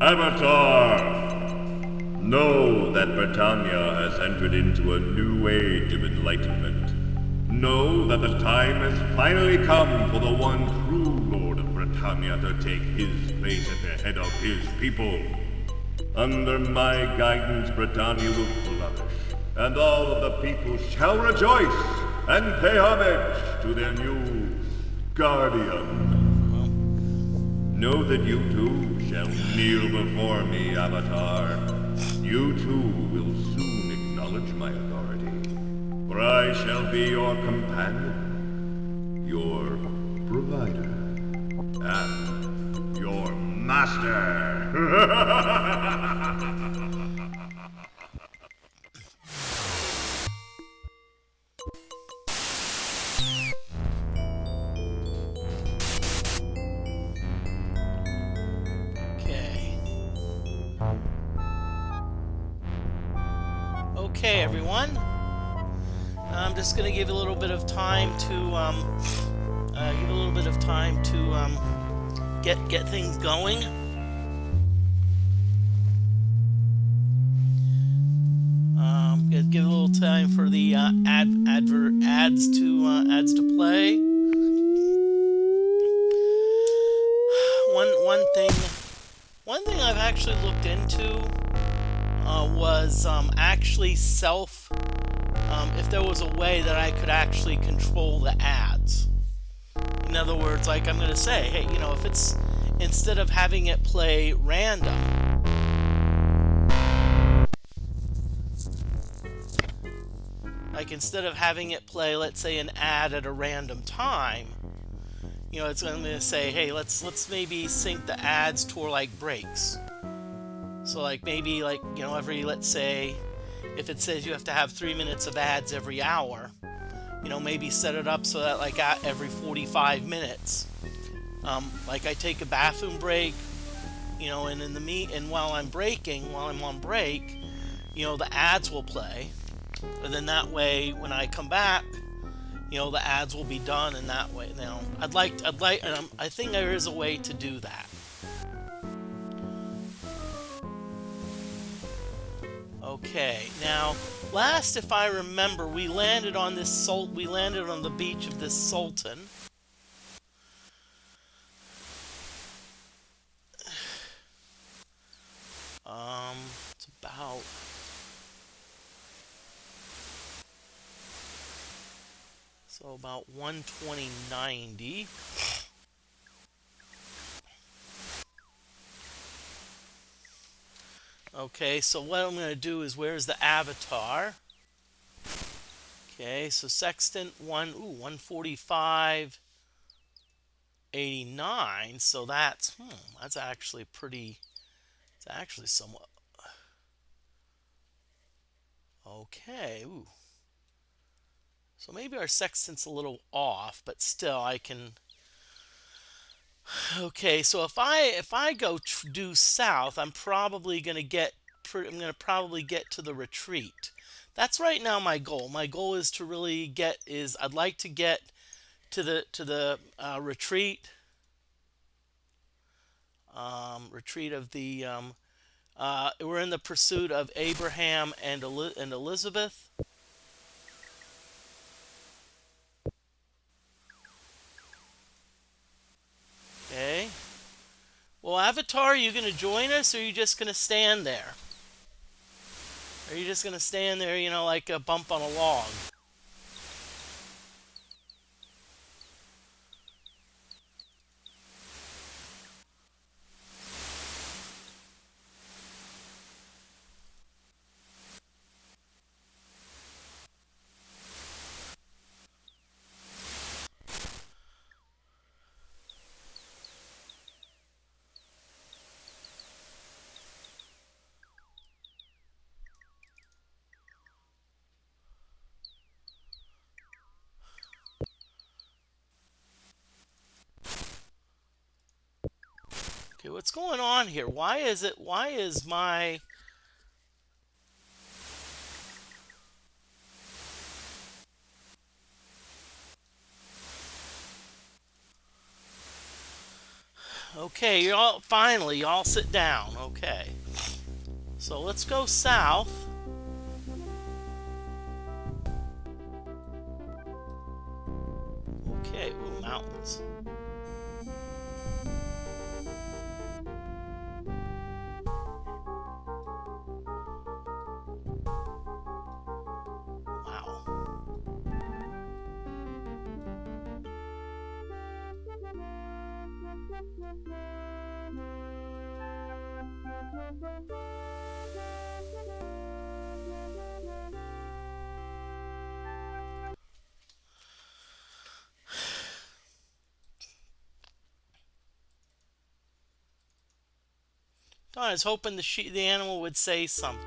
Avatar! Know that Britannia has entered into a new age of enlightenment. Know that the time has finally come for the one true Lord of Britannia to take his place at the head of his people. Under my guidance, Britannia will flourish, and all of the people shall rejoice and pay homage to their new guardian. Know that you too shall kneel before me, Avatar. You too will soon acknowledge my authority, for I shall be your companion, your provider, and your master. Okay, everyone. I'm just gonna give a little bit of time to get things going. Give a little time for the ads to play. One thing I've actually looked into was actually if there was a way that I could actually control the ads. In other words, like I'm going to say, hey, you know, if it's instead of having it play random, like instead of having it play, let's say, an ad at a random time, you know, it's going to say, hey, let's maybe sync the ads to like breaks. So like maybe like, you know, let's say if it says you have to have 3 minutes of ads every hour, you know, maybe set it up so that like at every 45 minutes, like I take a bathroom break, you know, and while I'm on break, you know, the ads will play, and then that way when I come back, you know, the ads will be done, and that way, you know, I think there is a way to do that. Okay, now, last if I remember, we landed on the beach of this sultan. It's about 120.90. Okay, so what I'm going to do is, where's the avatar? Okay, so sextant 145.89. So that's actually pretty. It's actually somewhat okay. Ooh. So maybe our sextant's a little off, but still I can. Okay, so if I go due south, I'm probably gonna get to the retreat. That's right now my goal. My goal is to really I'd like to get to the retreat. Retreat of the we're in the pursuit of Abraham and Elizabeth. Okay. Well, Avatar, are you going to join us, or are you just going to stand there? Are you just going to stand there, you know, like a bump on a log? Okay, what's going on here? Why is my... Okay, y'all, finally, y'all sit down. Okay. So let's go south. Okay, ooh, mountains. Wow. I was hoping the animal would say something.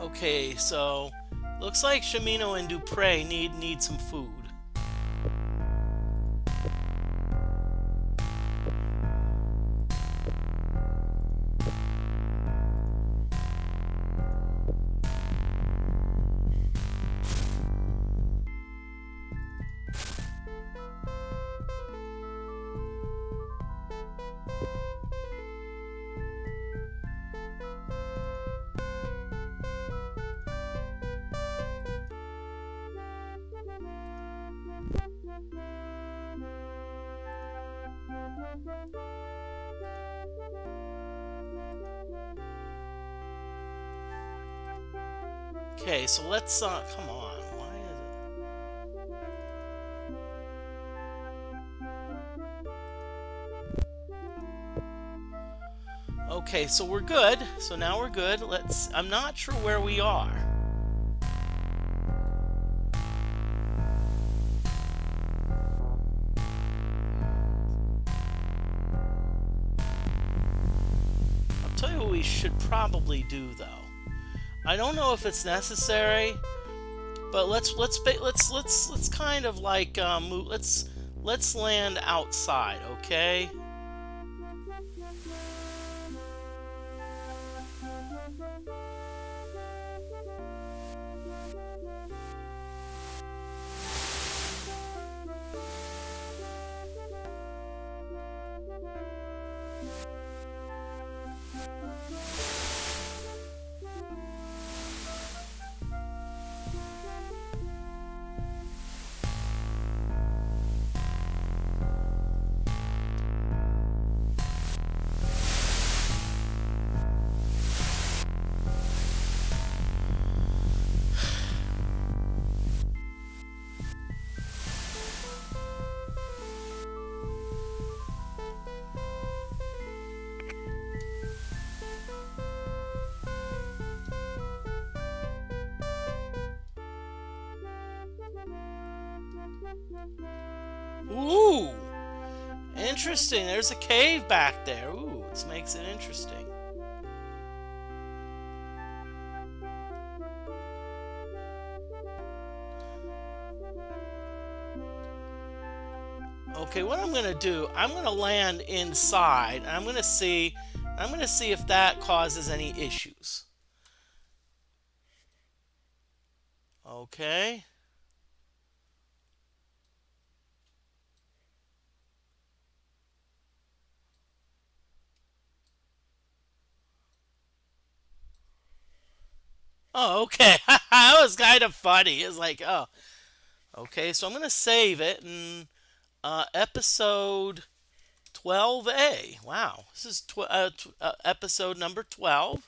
Okay, so looks like Shamino and Dupre need some food. Okay, so let's come on. Why is it? Okay, so we're good. So now we're good. I'm not sure where we are. I'll tell you what we should probably do though. I don't know if it's necessary, but let's kind of like move. Let's land outside, okay? Ooh, interesting. There's a cave back there. Ooh, this makes it interesting. Okay, what I'm gonna do, I'm gonna land inside, and I'm gonna see if that causes any issues. Okay. Oh, okay. That was kind of funny. It's like, oh, okay. So I'm gonna save it and episode 12A. Wow, this is episode number 12.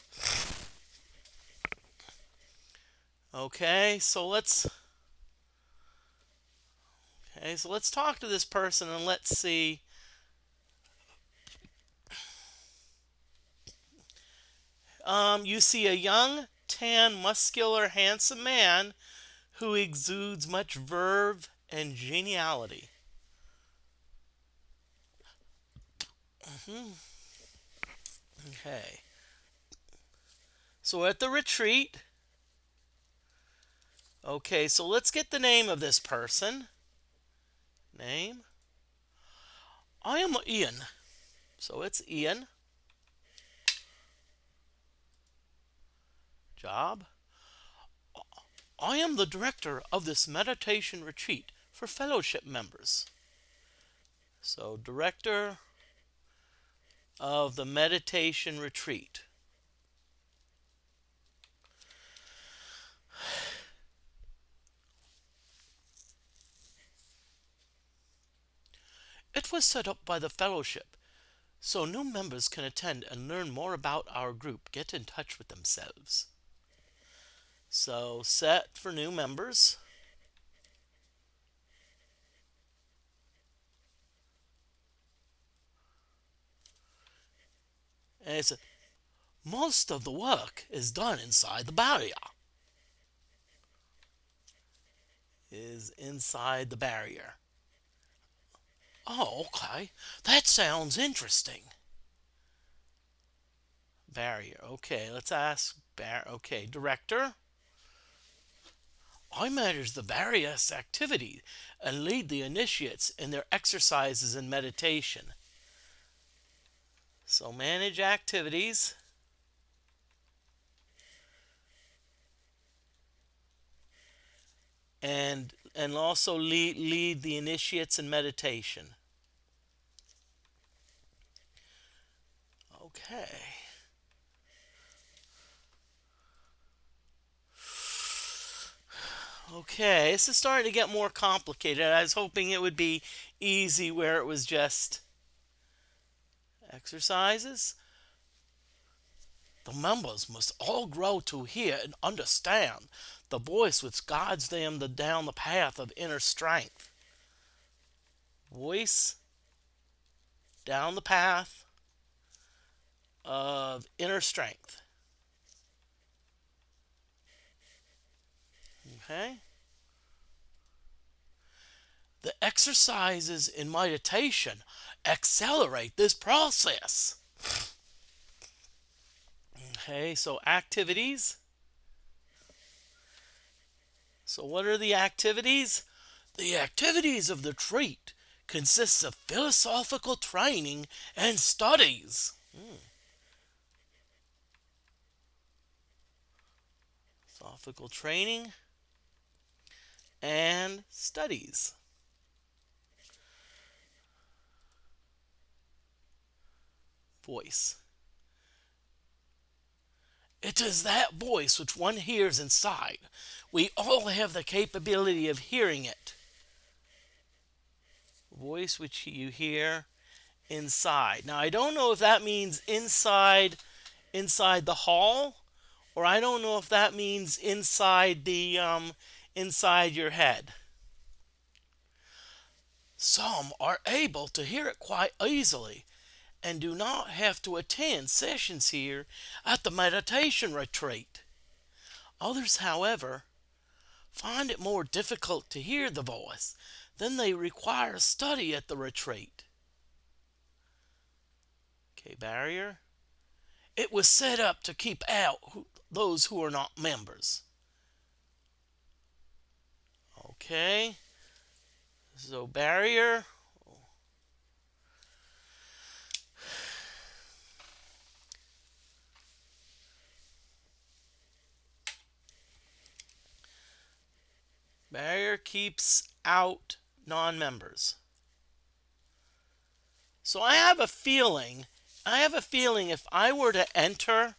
Okay, so let's talk to this person and let's see. You see a young, tan, muscular, handsome man who exudes much verve and geniality. Okay. So at the retreat. Okay, so let's get the name of this person. Name. I am Ian. So it's Ian. Job. I am the director of this meditation retreat for fellowship members. So, director of the meditation retreat. It was set up by the fellowship so new members can attend and learn more about our group, get in touch with themselves. So, set for new members. And it's most of the work is done inside the barrier. Is inside the barrier. Oh, okay. That sounds interesting. Barrier. Okay, let's ask okay, director. I manage the various activities and lead the initiates in their exercises and meditation. So manage activities. And also lead the initiates in meditation. Okay. Okay, this is starting to get more complicated. I was hoping it would be easy where it was just exercises. The members must all grow to hear and understand the voice which guides them down the path of inner strength. Voice down the path of inner strength. Okay? The exercises in meditation accelerate this process. Okay, so activities. So what are the activities? The activities of the retreat consists of philosophical training and studies. Philosophical training and studies. Voice. It is that voice which one hears inside. We all have the capability of hearing it. Voice which you hear inside. Now, I don't know if that means inside the hall, or I don't know if that means inside the inside your head. Some are able to hear it quite easily and do not have to attend sessions here at the meditation retreat. Others, however, find it more difficult to hear the voice. Then they require study at the retreat. Okay, barrier. It was set up to keep out those who are not members. Okay. So barrier. Barrier keeps out non-members. So I have a feeling if I were to enter,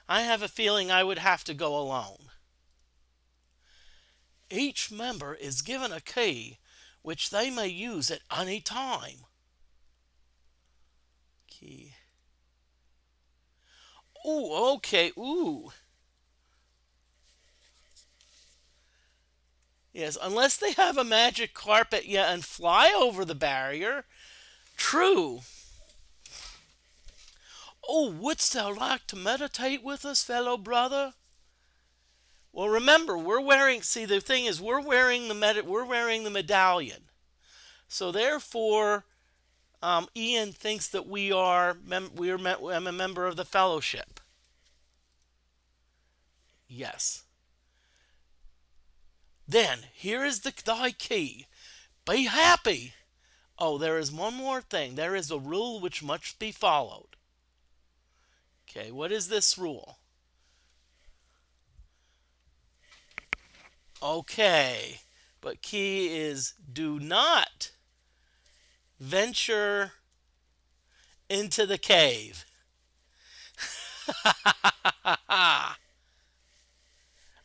I have a feeling I would have to go alone. Each member is given a key which they may use at any time. Key. Ooh, okay, ooh. Yes, unless they have a magic carpet yet and fly over the barrier. True. Oh, wouldst thou like to meditate with us, fellow brother? Well, remember, we're wearing. See, the thing is, we're wearing the medallion. So therefore, Ian thinks that I'm a member of the fellowship. Yes. Then, here is thy key. Be happy. Oh, there is one more thing. There is a rule which must be followed. Okay, what is this rule? Okay, but key is do not venture into the cave.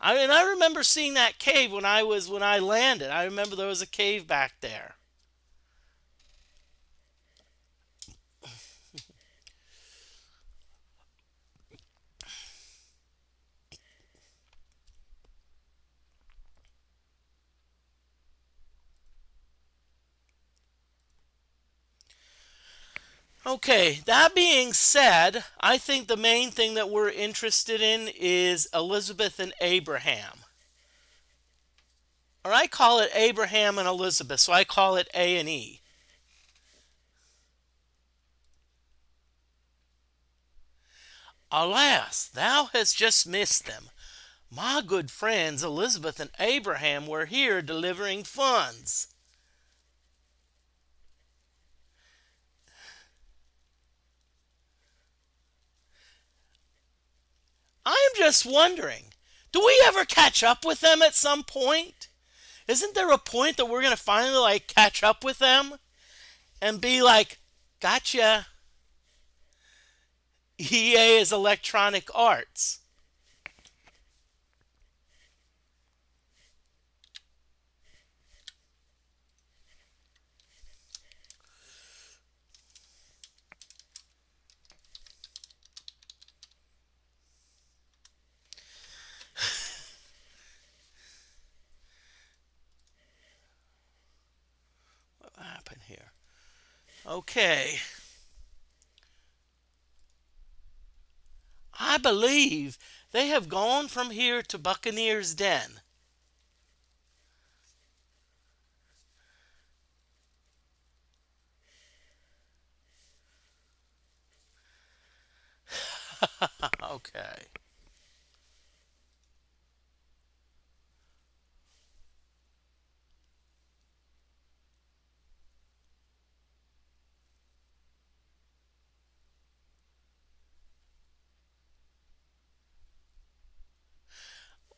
I remember seeing that cave when I landed. I remember there was a cave back there. Okay, that being said, I think the main thing that we're interested in is Elizabeth and Abraham. Or I call it Abraham and Elizabeth, so I call it A and E. Alas, thou hast just missed them. My good friends Elizabeth and Abraham were here delivering funds. I am just wondering, do we ever catch up with them at some point? Isn't there a point that we're going to finally catch up with them and be like, gotcha. EA is Electronic Arts. What happened here? Okay. I believe they have gone from here to Buccaneer's Den. Okay.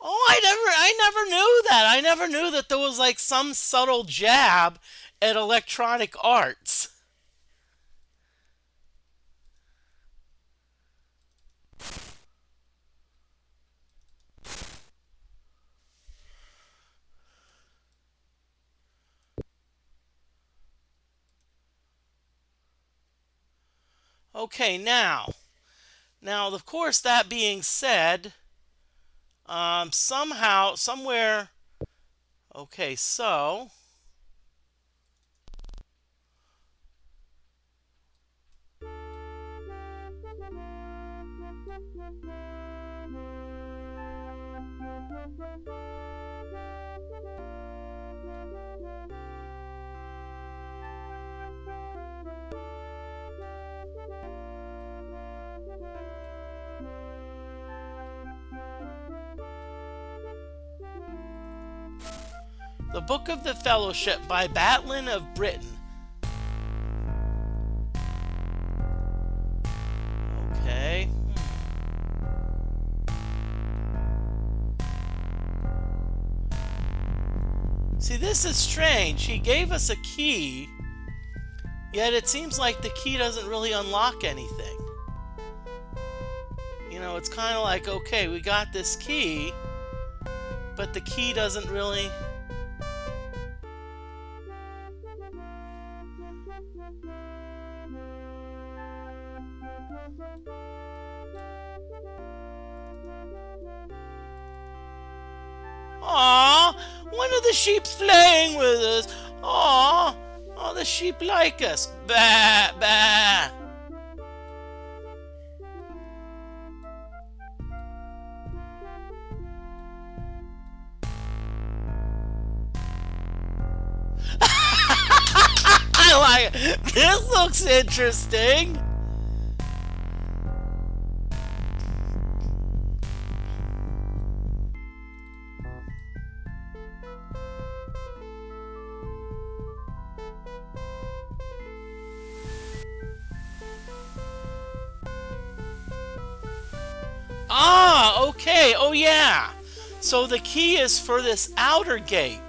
Oh, I never knew that. I never knew that there was like some subtle jab at Electronic Arts. Okay, now, of course, that being said, somehow, somewhere, okay, so, The Book of the Fellowship by Batlin of Britain. Okay. See, this is strange. He gave us a key, yet it seems like the key doesn't really unlock anything. You know, it's kind of like, okay, we got this key, but the key doesn't really... Aw, one of the sheep's playing with us. Aw, oh, the sheep like us. Bah, bah. I like it. This looks interesting. Ah, okay. Oh, yeah. So the key is for this outer gate.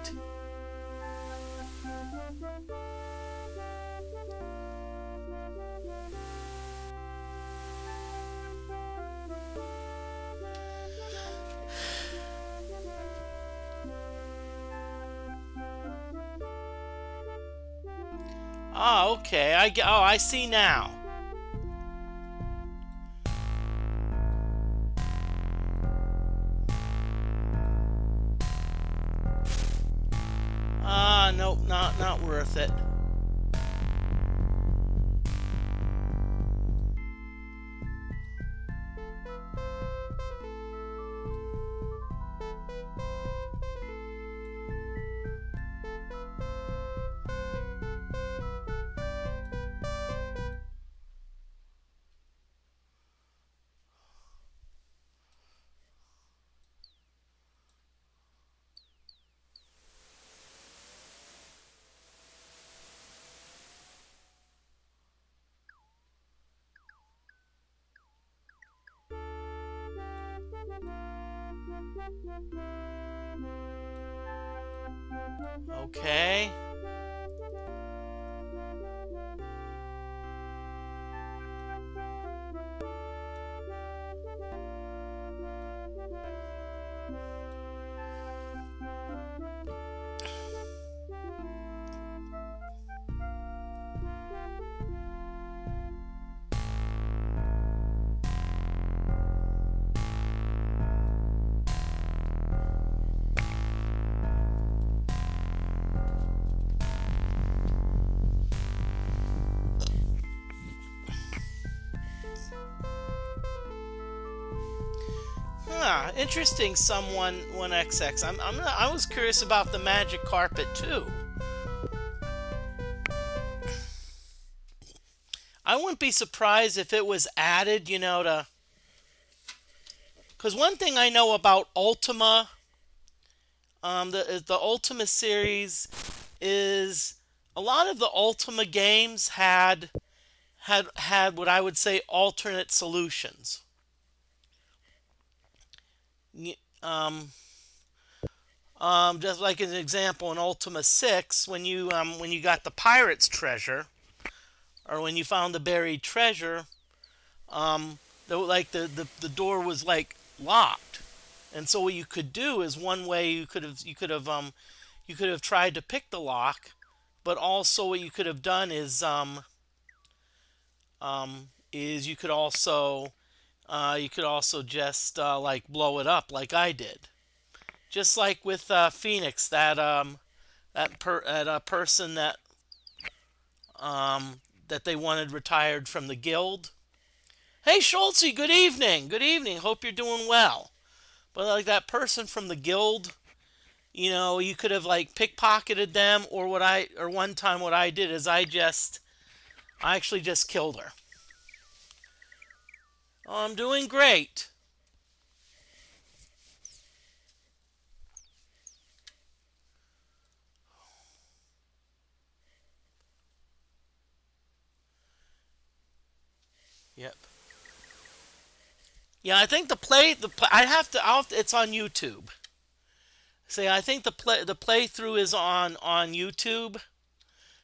Ah, okay. I see now. Ah, nope, not worth it. Okay. Huh, interesting. Someone 1XX. I was curious about the magic carpet too. I wouldn't be surprised if it was added, to. Because one thing I know about Ultima, the Ultima series, is a lot of the Ultima games had what I would say alternate solutions. Um, just like an example in Ultima 6, when you got the pirate's treasure, or when you found the buried treasure, the door was like locked, and so what you could do is one way you could have tried to pick the lock, but also what you could have done is you could also just like blow it up like I did, just like with Phoenix, that person that they wanted retired from the guild. Hey Schultze, good evening. Good evening. Hope you're doing well. But like that person from the guild, you could have like pickpocketed them, or one time what I did is I actually just killed her. Oh, I'm doing great. Yep. Yeah, I think it's on YouTube. See, I think the playthrough is on YouTube,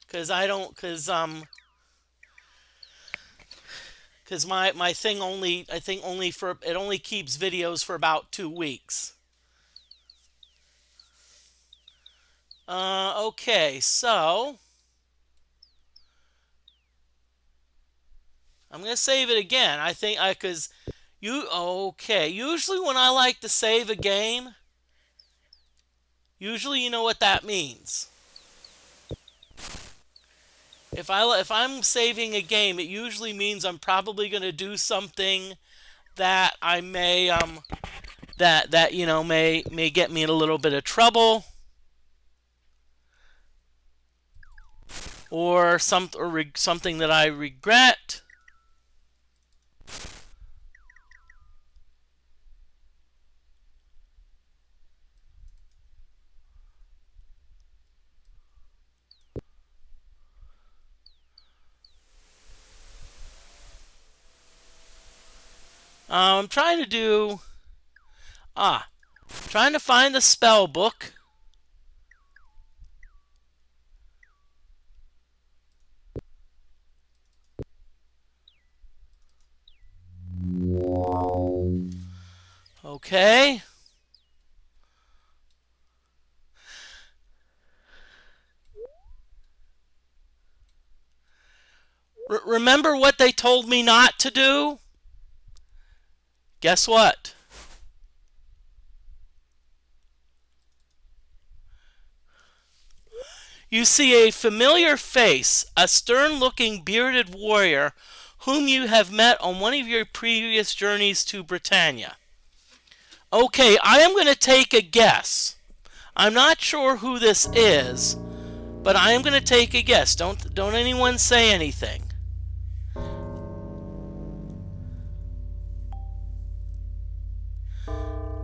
because I don't because my thing only, I think only for it only keeps videos for about 2 weeks. Okay, so I'm gonna save it again. I think because okay. Usually when I like to save a game, usually you know what that means. If I'm saving a game, it usually means I'm probably gonna do something that I may that may get me in a little bit of trouble, or something that I regret. I'm trying to do. Ah, trying to find the spell book. Okay. Remember what they told me not to do? Guess what? You see a familiar face, a stern-looking bearded warrior whom you have met on one of your previous journeys to Britannia. Okay, I am going to take a guess. I'm not sure who this is, but I am going to take a guess. Don't anyone say anything.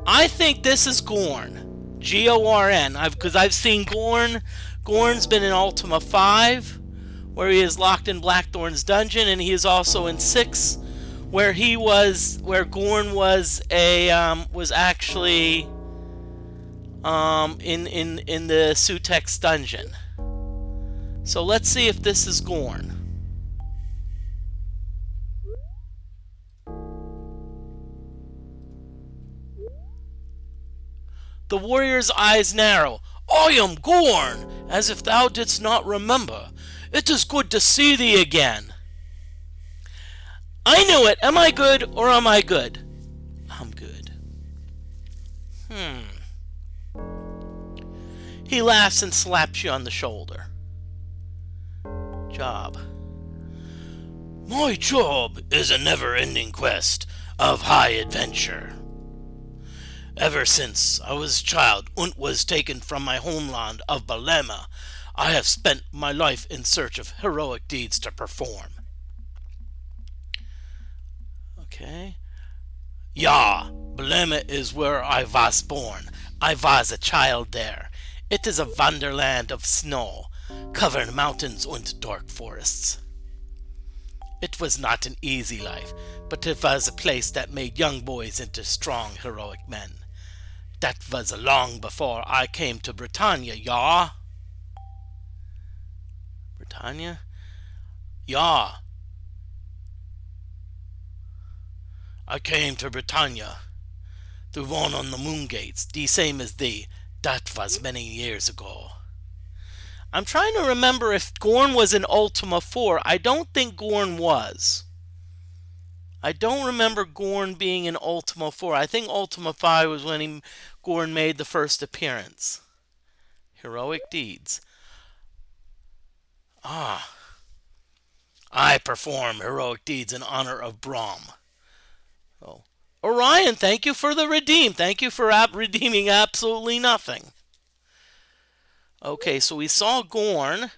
I think this is Gorn. Gorn. Because I've seen Gorn. Gorn's been in Ultima 5, where he is locked in Blackthorn's dungeon, and he is also in 6, where Gorn was actually in the Sutex dungeon. So let's see if this is Gorn. The warrior's eyes narrow. I am Gorn, as if thou didst not remember. It is good to see thee again. I knew it. Am I good or am I good? I'm good. He laughs and slaps you on the shoulder. Job. My job is a never-ending quest of high adventure. Ever since I was a child and was taken from my homeland of Ultima, I have spent my life in search of heroic deeds to perform. Okay. Ja, Ultima is where I was born. I was a child there. It is a wonderland of snow, covered mountains and dark forests. It was not an easy life, but it was a place that made young boys into strong, heroic men. That was long before I came to Britannia, ja? Britannia? Ja. I came to Britannia, the one on the moon gates, the same as thee. That was many years ago. I'm trying to remember if Gorn was in Ultima 4. I don't think Gorn was. I don't remember Gorn being in Ultima 4. I think Ultima 5 was when Gorn made the first appearance. Heroic deeds. Ah. I perform heroic deeds in honor of Brahm. Oh. Orion, thank you for the redeem. Thank you for redeeming absolutely nothing. Okay, so we saw Gorn.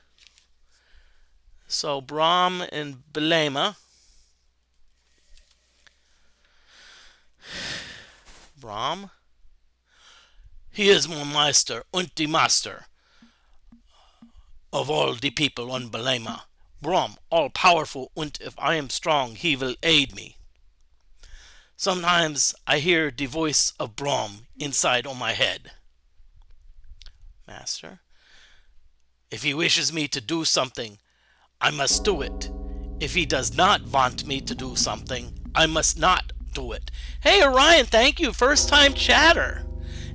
So Brahm and Ultima. Brahm. He is my master and the master of all the people on Ultima. Brahm, all powerful, and if I am strong, he will aid me. Sometimes I hear the voice of Brahm inside on my head. Master. If he wishes me to do something, I must do it. If he does not want me to do something, I must not do it. Hey Orion, thank you, first time chatter.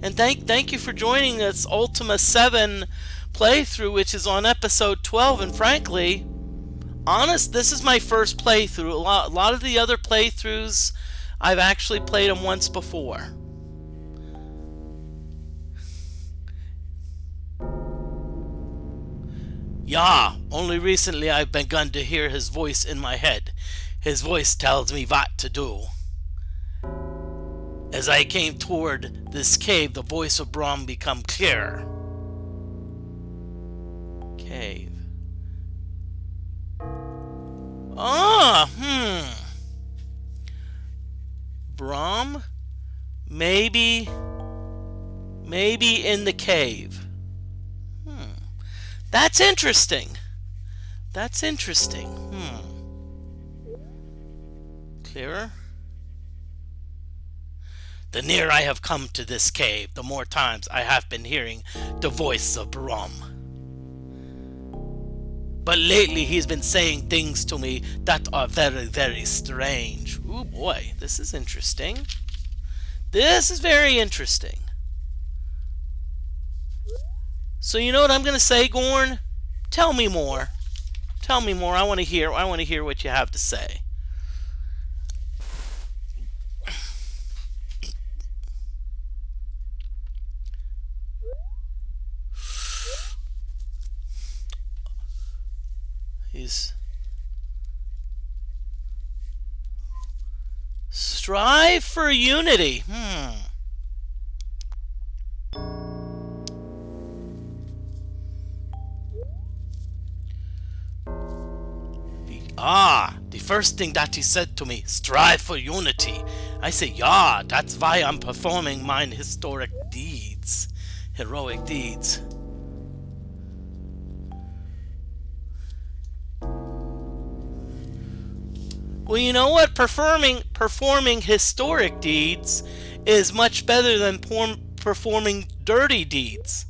And thank you for joining this Ultima 7 playthrough, which is on episode 12. And frankly, this is my first playthrough. A lot of the other playthroughs, I've actually played them once before. Yeah, only recently I've begun to hear his voice in my head. His voice tells me what to do. As I came toward this cave, the voice of Brahm became clearer. Cave. Brahm? Maybe in the cave. That's interesting. That's interesting. Clearer? The nearer I have come to this cave, the more times I have been hearing the voice of Brahm. But lately he's been saying things to me that are very, very strange. Ooh boy, this is interesting. This is very interesting. So you know what I'm going to say, Gorn? Tell me more. Tell me more. I want to hear what you have to say. Strive for unity. The first thing that he said to me, strive for unity. I say, yeah, that's why I'm performing mine heroic deeds. Well, you know what? Performing historic deeds is much better than performing dirty deeds,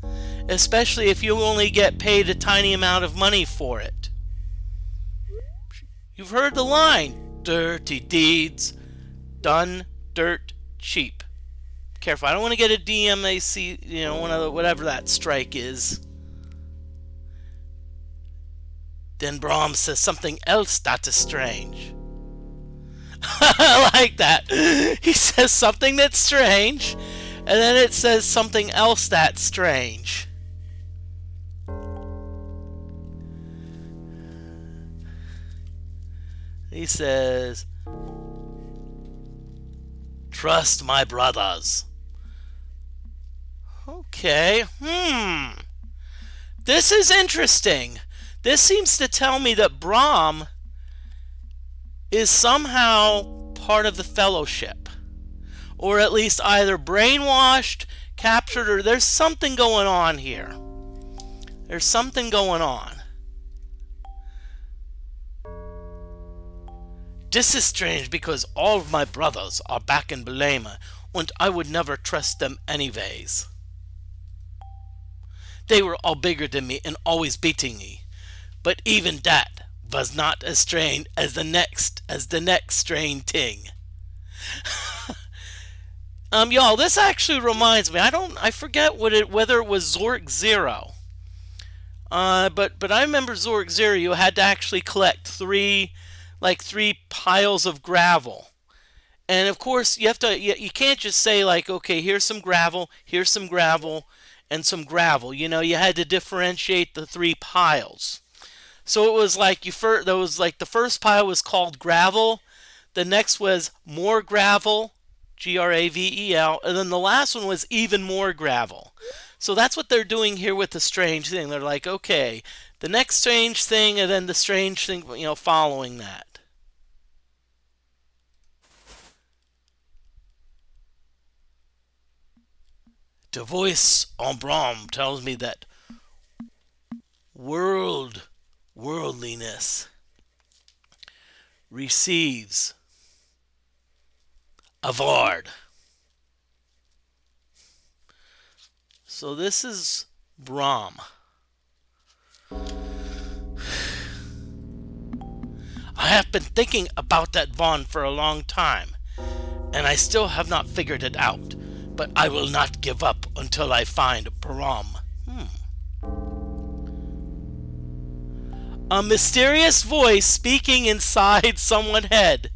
especially if you only get paid a tiny amount of money for it. You've heard the line, dirty deeds done dirt cheap. Careful, I don't want to get a DMAC, whatever that strike is. Then Brahm says something else that is strange. I like that. He says something that's strange, and then it says something else that's strange. He says, trust my brothers. Okay, This is interesting. This seems to tell me that Brahm is somehow part of the Fellowship, or at least either brainwashed, captured, or there's something going on here. There's something going on. This is strange because all of my brothers are back in Ultima, and I would never trust them anyways. They were all bigger than me and always beating me, but even that was not as strange as the next strange thing. Y'all, this actually reminds me. I forget whether it was Zork Zero. But I remember Zork Zero. You had to actually collect three piles of gravel, and of course you can't just say like, okay, here's some gravel, and some gravel. You had to differentiate the three piles. So it was like the first pile was called gravel, the next was more gravel, Gravel, and then the last one was even more gravel. So that's what they're doing here with the strange thing. They're like, okay, the next strange thing, and then the strange thing, following that. The voice on Brahm tells me that worldliness receives avard. So this is Brahm. I have been thinking about that Vaughn for a long time, and I still have not figured it out, but I will not give up until I find Brahm. A mysterious voice speaking inside someone's head,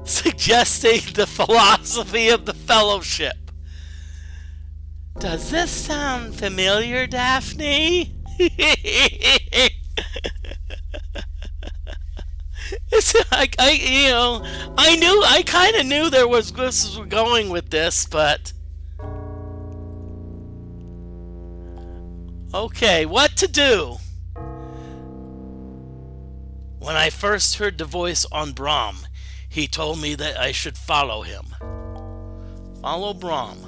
suggesting the philosophy of the Fellowship. Does this sound familiar, Daphne? It's like I kind of knew this was going with this, but okay, what to do? When I first heard the voice on Brahm, he told me that I should follow him. Follow Brahm.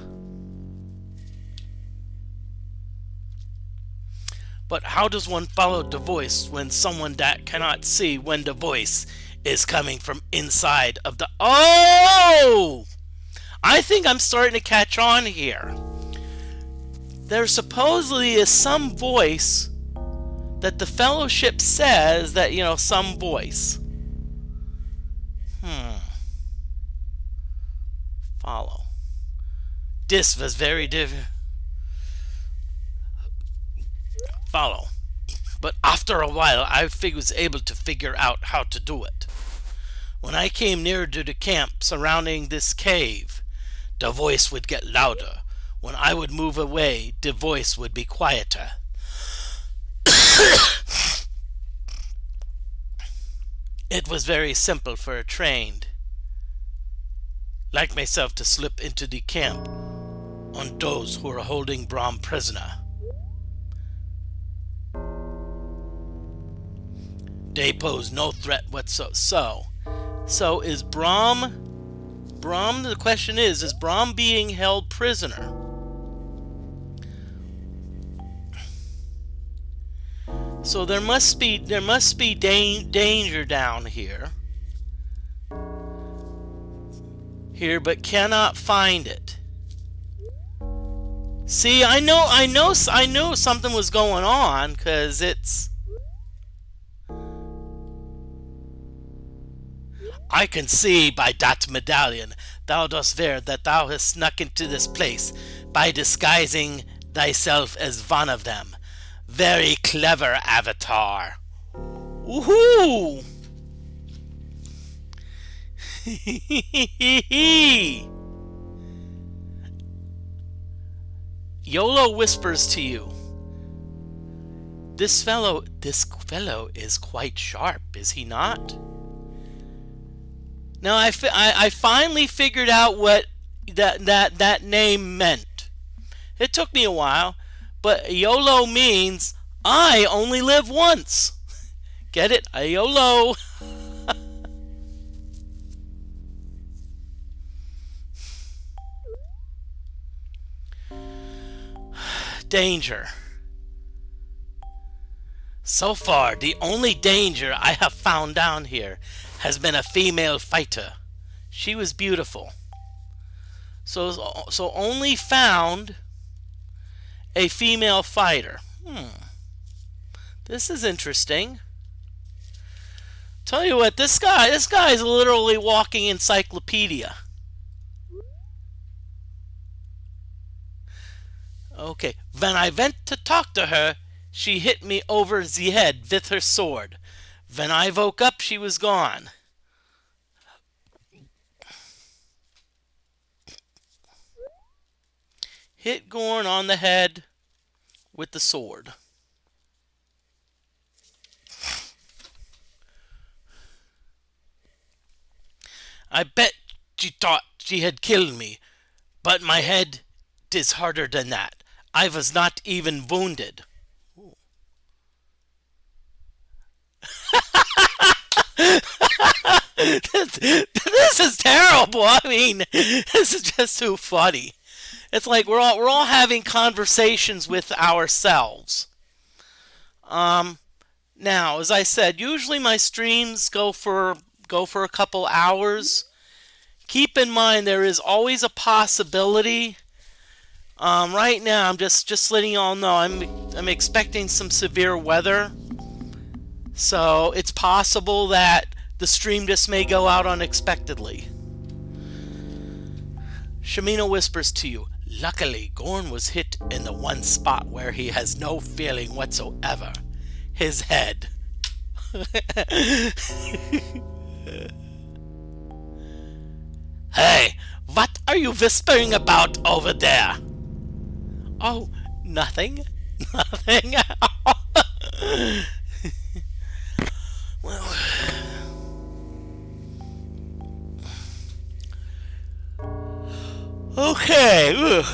But how does one follow the voice when someone that cannot see when the voice is coming from inside of the... Oh! I think I'm starting to catch on here. There supposedly is some voice that the Fellowship says that, some voice. Follow. This was very different. Follow. But after a while, I was able to figure out how to do it. When I came nearer to the camp surrounding this cave, the voice would get louder. When I would move away, the voice would be quieter. It was very simple for a trained like myself to slip into the camp on those who are holding Brahm prisoner. They pose no threat whatsoever. So is Brahm, the question is Brahm being held prisoner? So there must be danger down here, but cannot find it. See, I knew something was going on, because I can see by that medallion thou dost wear that thou hast snuck into this place by disguising thyself as one of them. Very clever, Avatar. Woohoo! YOLO whispers to you, this fellow is quite sharp, is he not? Now I finally figured out what that name meant. It took me a while, but YOLO means I only live once. Get it? YOLO. Danger. So far, the only danger I have found down here has been a female fighter. She was beautiful. So only found a female fighter. This is interesting. Tell you what, this guy is literally walking encyclopedia. Okay, when I went to talk to her, she hit me over the head with her sword. When I woke up, she was gone. Hit Gorn on the head with the sword. I bet she thought she had killed me, but my head is harder than that. I was not even wounded. This is terrible. I mean, this is just too funny. It's like we're all having conversations with ourselves. Now, as I said, usually my streams go for a couple hours. Keep in mind there is always a possibility. Right now, I'm just letting y'all know I'm expecting some severe weather, so it's possible that the stream just may go out unexpectedly. Shamina whispers to you, luckily Gorn was hit in the one spot where he has no feeling whatsoever. His head. Hey, what are you whispering about over there? Oh, nothing. Nothing. Well, okay. Ugh.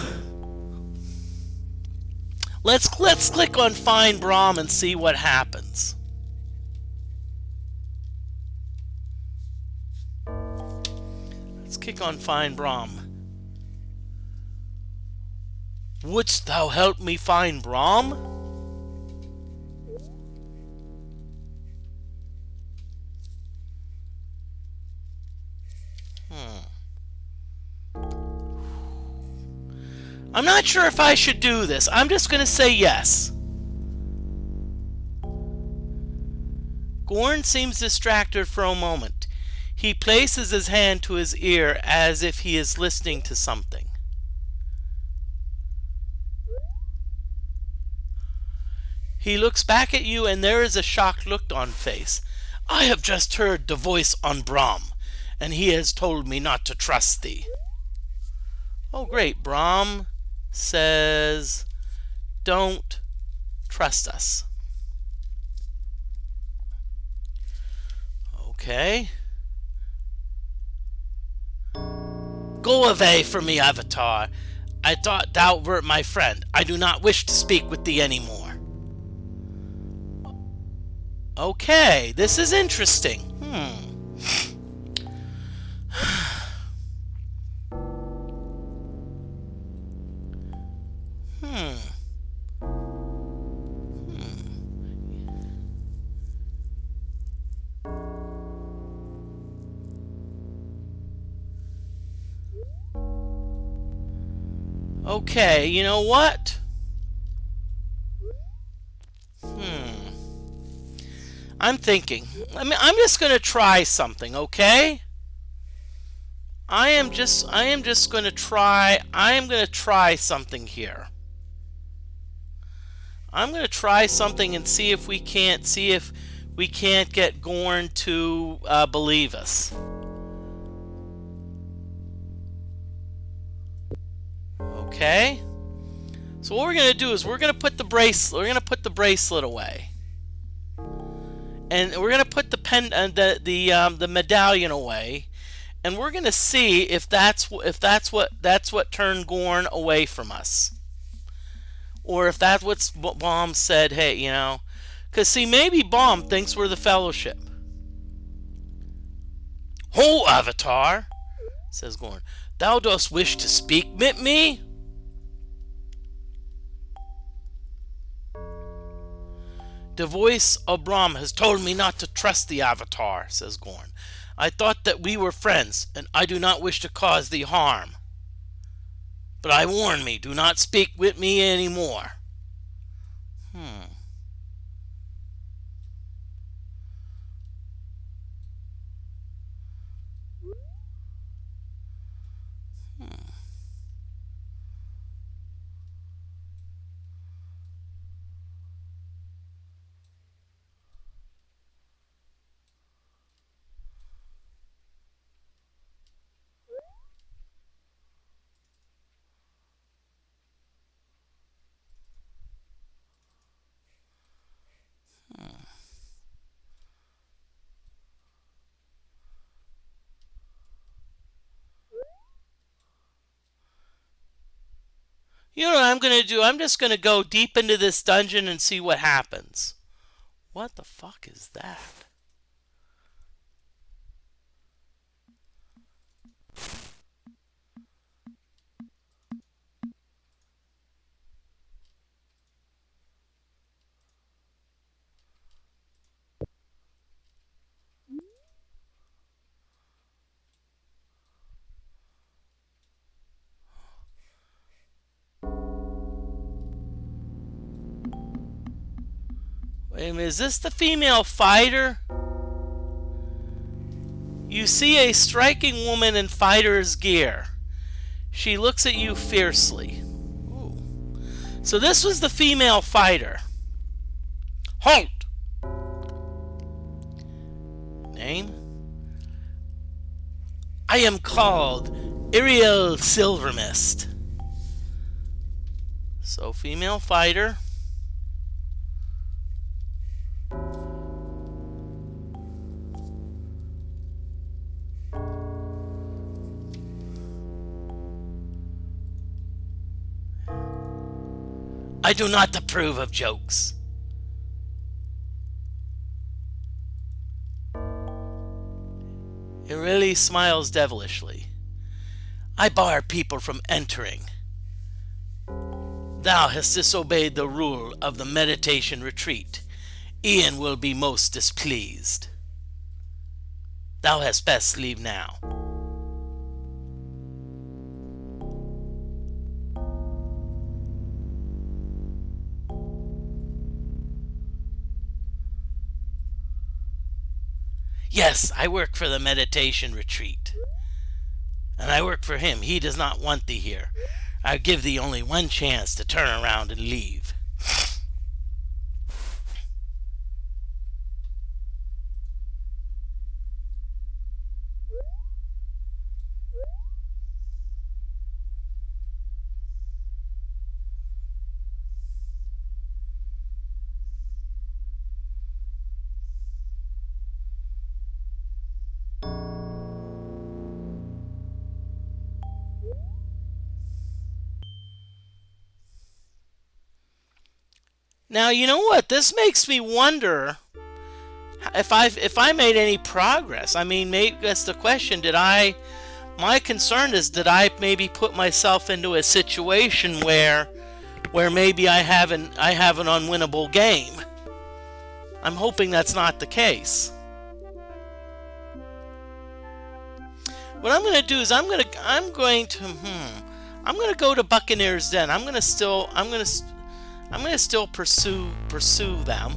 Let's click on Find Brahm and see what happens. Let's click on Find Brahm. Wouldst thou help me find Brahm? I'm not sure if I should do this. I'm just going to say yes. Gorn seems distracted for a moment. He places his hand to his ear as if he is listening to something. He looks back at you and there is a shocked look on face. I have just heard the voice on Brahm, and he has told me not to trust thee. Oh great, Brahm says, don't trust us. Okay. Go away from me, Avatar. I thought thou wert my friend. I do not wish to speak with thee anymore. Okay, this is interesting. Okay, you know what? I'm thinking. I'm just going to try something, okay? I am just going to try something here. I'm going to try something and see if we can't get Gorn to believe us. Okay? So what we're going to do is we're going to put the bracelet away. And we're going to put the medallion away, and we're going to see if that's what turned Gorn away from us, or if that's what Baum said. Hey, you know, because see, maybe Baum thinks we're the Fellowship. Ho, Avatar, says Gorn. Thou dost wish to speak with me? The voice of Brahm has told me not to trust the Avatar, says Gorn. I thought that we were friends, and I do not wish to cause thee harm. But I warn me, do not speak with me anymore. You know what I'm going to do? I'm just going to go deep into this dungeon and see what happens. What the fuck is that? Wait a minute, is this the female fighter? You see a striking woman in fighter's gear. She looks at you fiercely. Ooh. So this was the female fighter. Halt! Name? I am called Iriel Silvermist. So female fighter. I do not approve of jokes. It really smiles devilishly. I bar people from entering. Thou hast disobeyed the rule of the meditation retreat. Ian will be most displeased. Thou hast best leave now. Yes, I work for the meditation retreat. And I work for him. He does not want thee here. I give thee only one chance to turn around and leave. Now, you know what? This makes me wonder if I made any progress. I mean, maybe that's the question. My concern is, did I maybe put myself into a situation where maybe I have an unwinnable game? I'm hoping that's not the case. What I'm going to do is I'm going to go to Buccaneers Den. I'm going to still pursue them.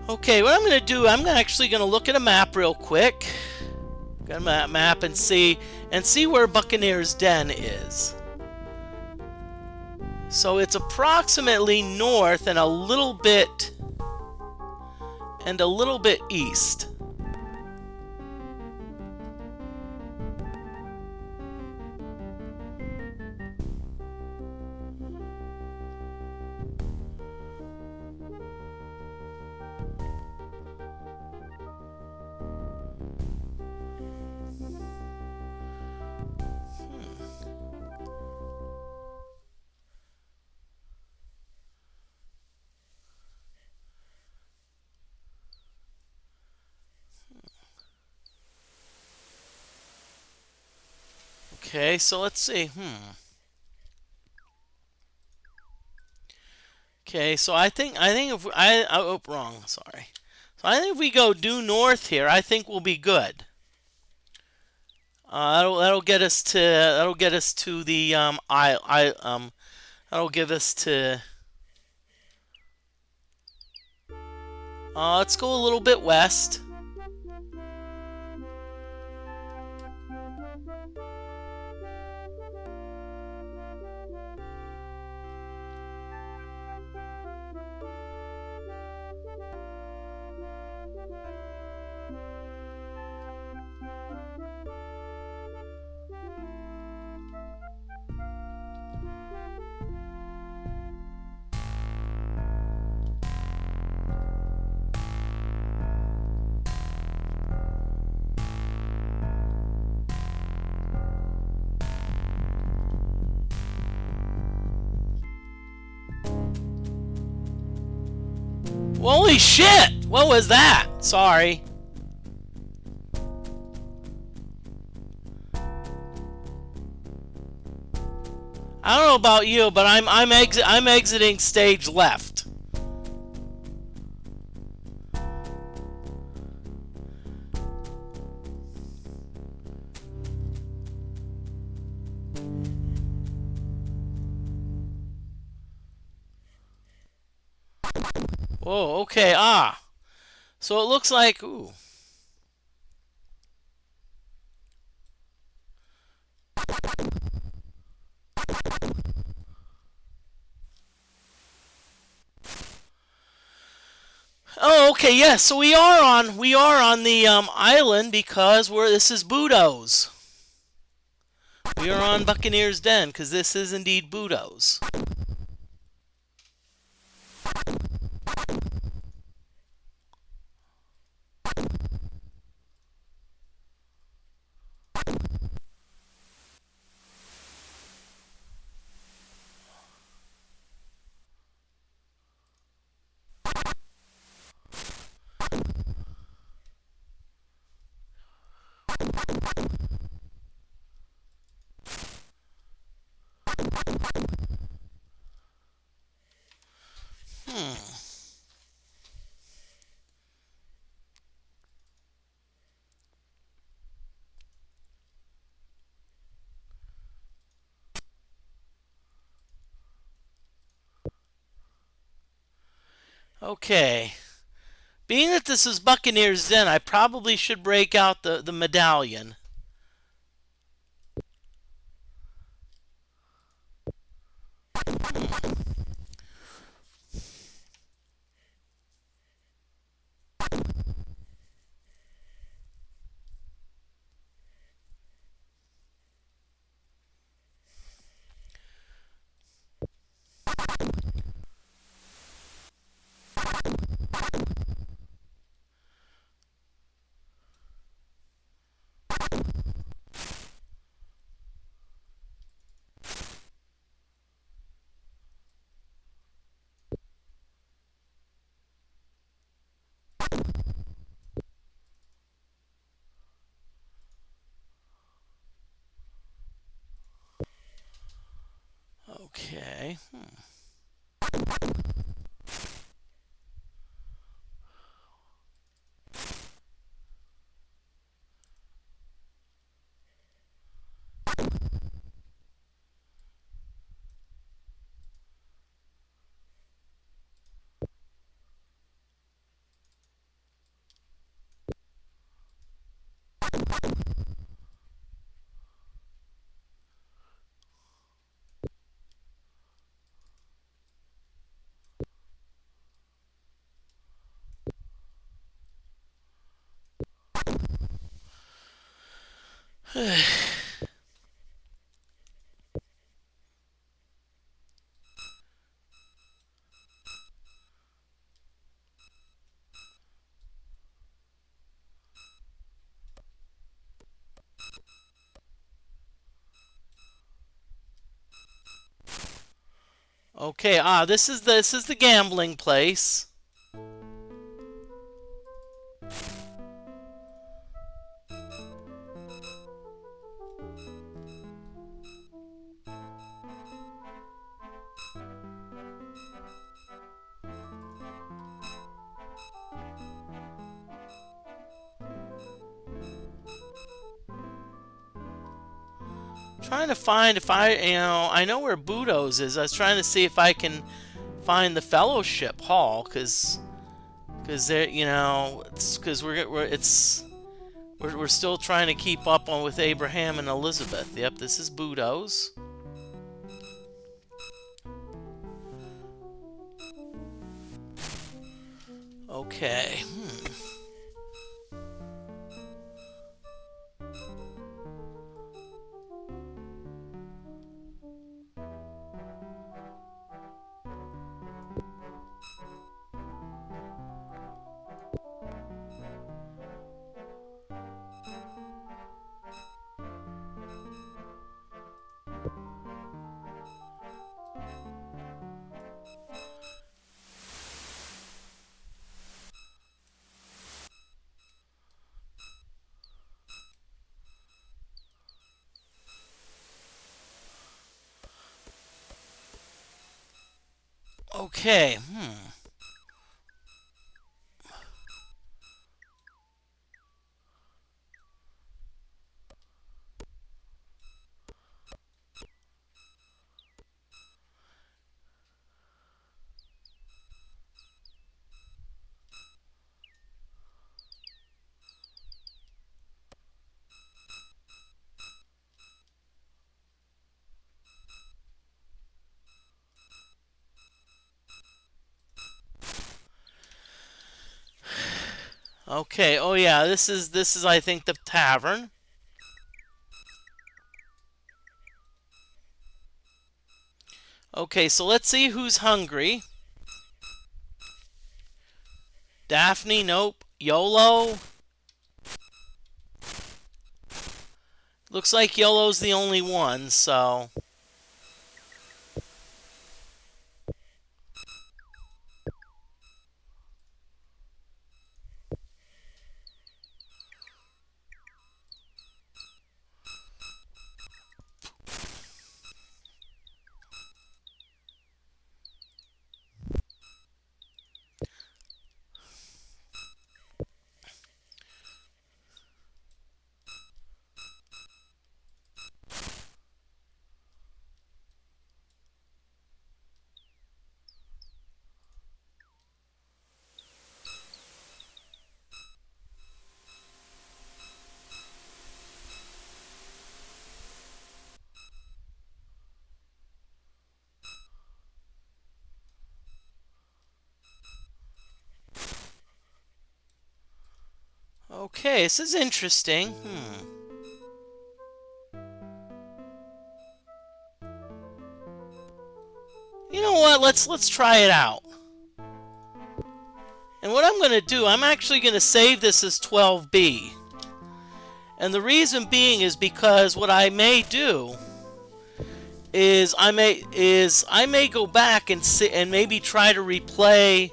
Okay, what I'm going to do, I'm actually going to look at a map real quick. Got a map and see where Buccaneers Den is. So it's approximately north and a little bit east. Okay, so let's see. Okay, so I think if wrong, sorry. So I think if we go due north here, I think we'll be good. That'll get us to the that'll give us to. Let's go a little bit west. Holy shit! What was that? Sorry. I don't know about you, but I'm exiting stage left. Oh, okay. So it looks like, ooh. Oh, okay, yes. Yeah, so we are on the island because this is Budo's. We are on Buccaneers Den because this is indeed Budo's. Okay. Being that this is Buccaneers Den, I probably should break out the medallion. Okay. Okay, this is the gambling place. Trying to find if I know where Budo's is. I was trying to see if I can find the Fellowship Hall, because there, because we're still trying to keep up on with Abraham and Elizabeth. Yep, this is Budo's. Okay. Okay. Okay. Oh yeah, this is I think the tavern. Okay, so let's see who's hungry. Daphne, nope. YOLO. Looks like YOLO's the only one, so. Okay, this is interesting. You know what? Let's try it out. And what I'm going to do, I'm actually going to save this as 12B. And the reason being is because what I may do is I may go back and see and maybe try to replay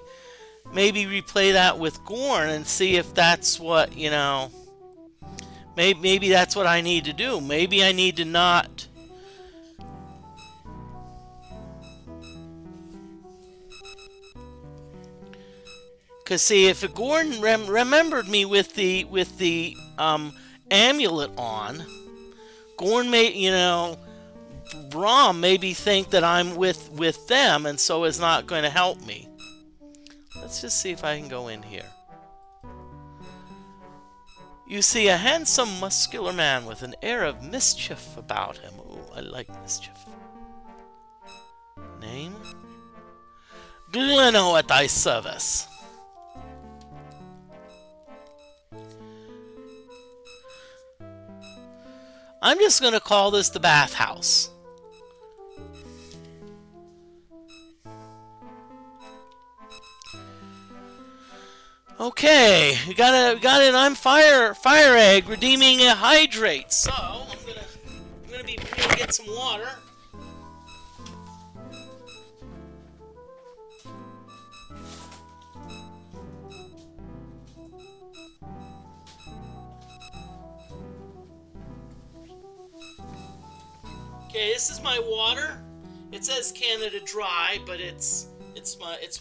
that with Gorn and see if that's what, you know, maybe that's what I need to do. Maybe I need to not. Cause see, if Gordon remembered me with the amulet on, Gorn may, you know, Braum maybe think that I'm with them, and so is not going to help me. Let's just see if I can go in here. You see a handsome, muscular man with an air of mischief about him. Ooh, I like mischief. Name? Gleno at thy service. I'm just going to call this the bathhouse. Okay, we got an I'm fire egg redeeming a hydrate. So I'm gonna get some water. Okay, this is my water. It says Canada Dry, but it's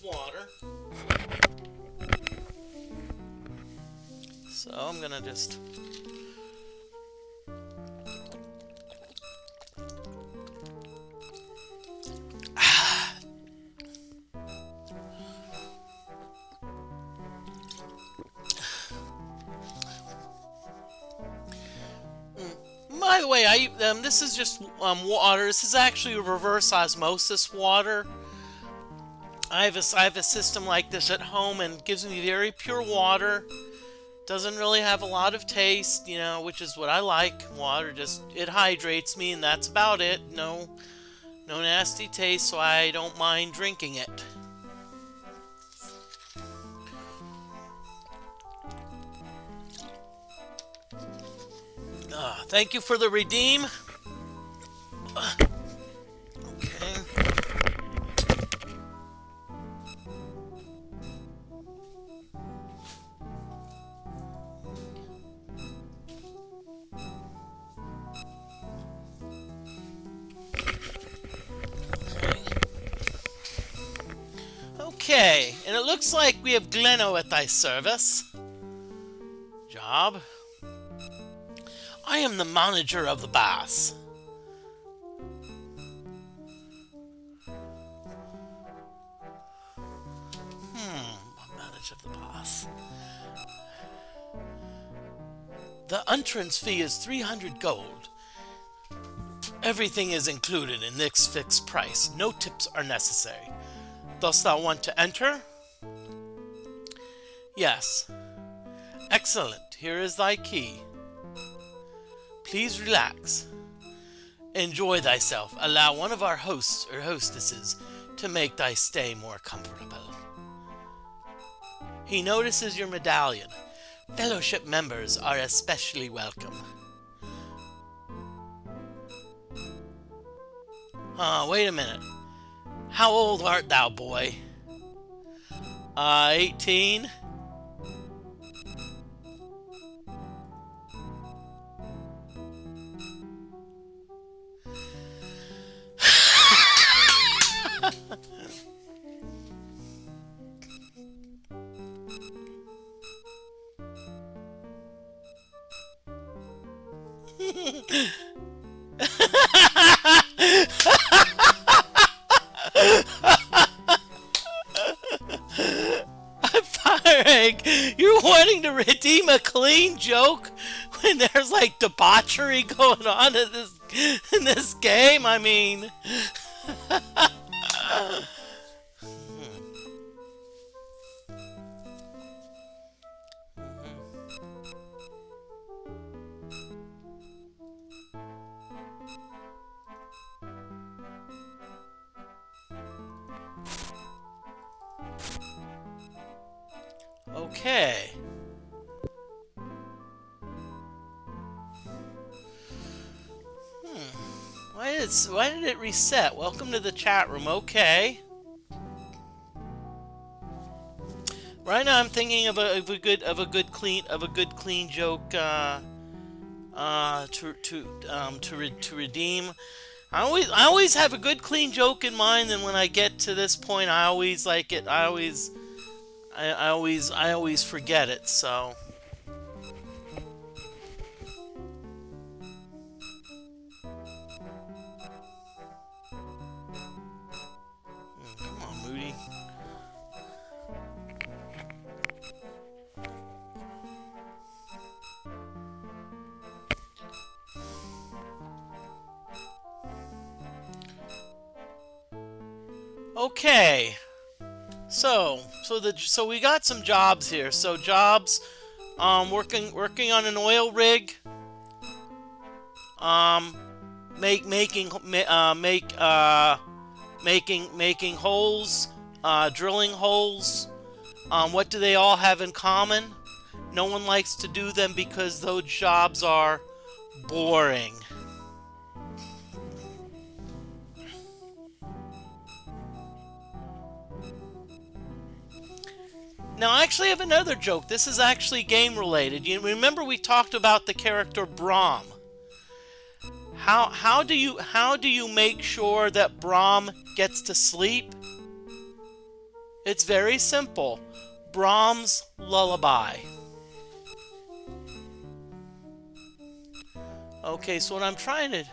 water. So I'm gonna just By the way, this is just water. This is actually reverse osmosis water. I have a system like this at home, and it gives me very pure water. Doesn't really have a lot of taste, you know, which is what I like. Water it hydrates me, and that's about it. No nasty taste, so I don't mind drinking it. Thank you for the redeem. Okay. Okay, and it looks like we have Gleno at thy service. Job. I am the manager of the baths. Manager of the baths. The entrance fee is 300 gold. Everything is included in this fixed price. No tips are necessary. Dost thou want to enter? Yes. Excellent. Here is thy key. Please relax. Enjoy thyself. Allow one of our hosts or hostesses to make thy stay more comfortable. He notices your medallion. Fellowship members are especially welcome. Wait a minute. How old art thou, boy? 18. You're wanting to redeem a clean joke when there's like debauchery going on in this game? I mean, Okay. Why did it reset? Welcome to the chat room. Okay. Right now I'm thinking of a good clean joke to redeem. I always have a good clean joke in mind, and when I get to this point I always like it. I always forget it, so come on, Moody. Okay. So we got some jobs here. So jobs, working on an oil rig, um, making holes, drilling holes. What do they all have in common? No one likes to do them because those jobs are boring. Now, I actually have another joke. This is actually game related. You remember we talked about the character Brahm. How do you make sure that Brahm gets to sleep? It's very simple. Brahms' lullaby. Okay, so what I'm trying to...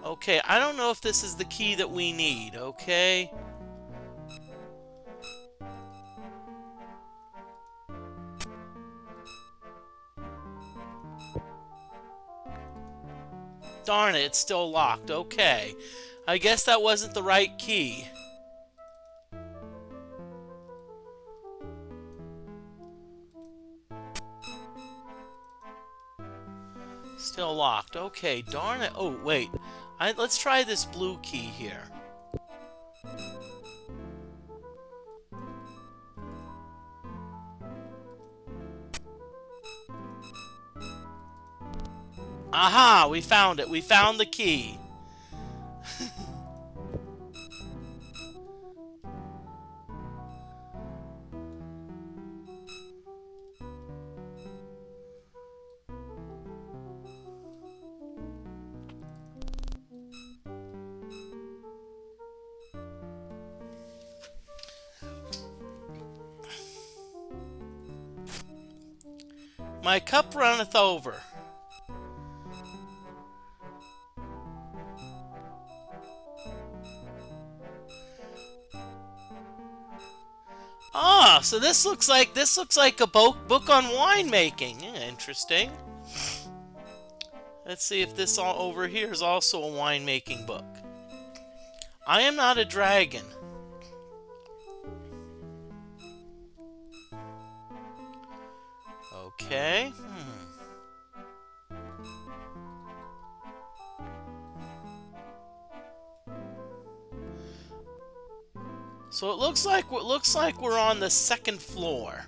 Okay, I don't know if this is the key that we need, okay? Darn it, it's still locked. Okay. I guess that wasn't the right key. Still locked. Okay, darn it. Oh, wait. Let's try this blue key here. Aha! We found it. We found the key. My cup runneth over. Ah, so this looks like a book on winemaking. Interesting. Let's see if this all over here is also a winemaking book. I am not a dragon. Okay. So it looks like we're on the second floor.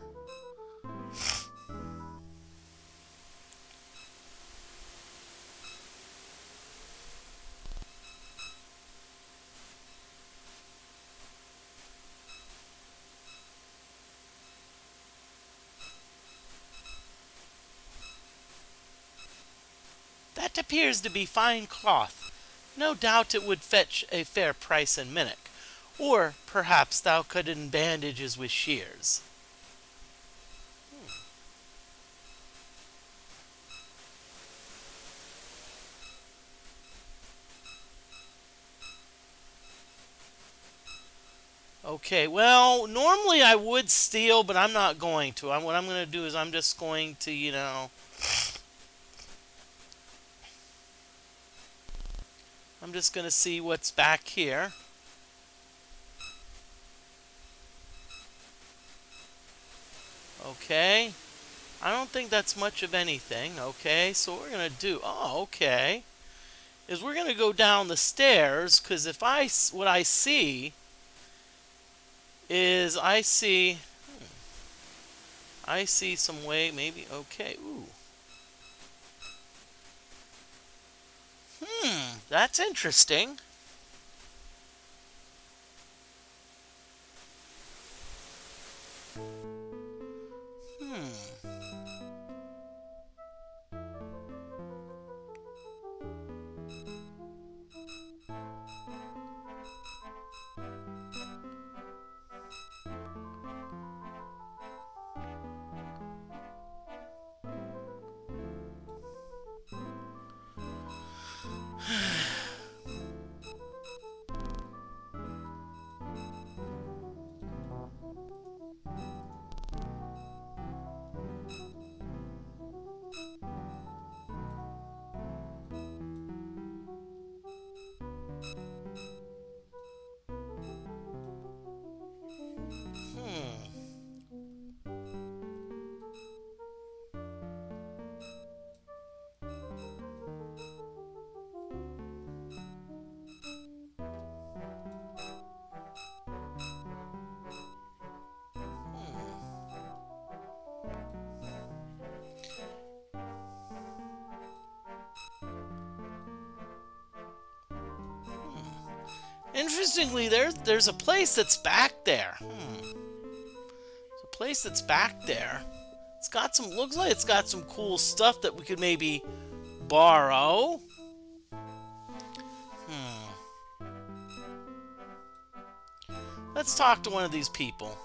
That appears to be fine cloth. No doubt it would fetch a fair price in Minnock. Or perhaps thou couldst bandages with shears. Okay, well, normally I would steal, but I'm not going to. What I'm going to do is I'm just going to, you know... I'm just going to see what's back here. Okay. I don't think that's much of anything. Okay, so what we're going to do... Oh, okay. Is we're going to go down the stairs, because what I see... is I see... I see some way, maybe, okay, ooh. That's interesting. Hmm. Hmm. Interestingly, there's a place that's back there. There's a place that's back there. It's got some, looks like it's got some cool stuff that we could maybe borrow. Let's talk to one of these people.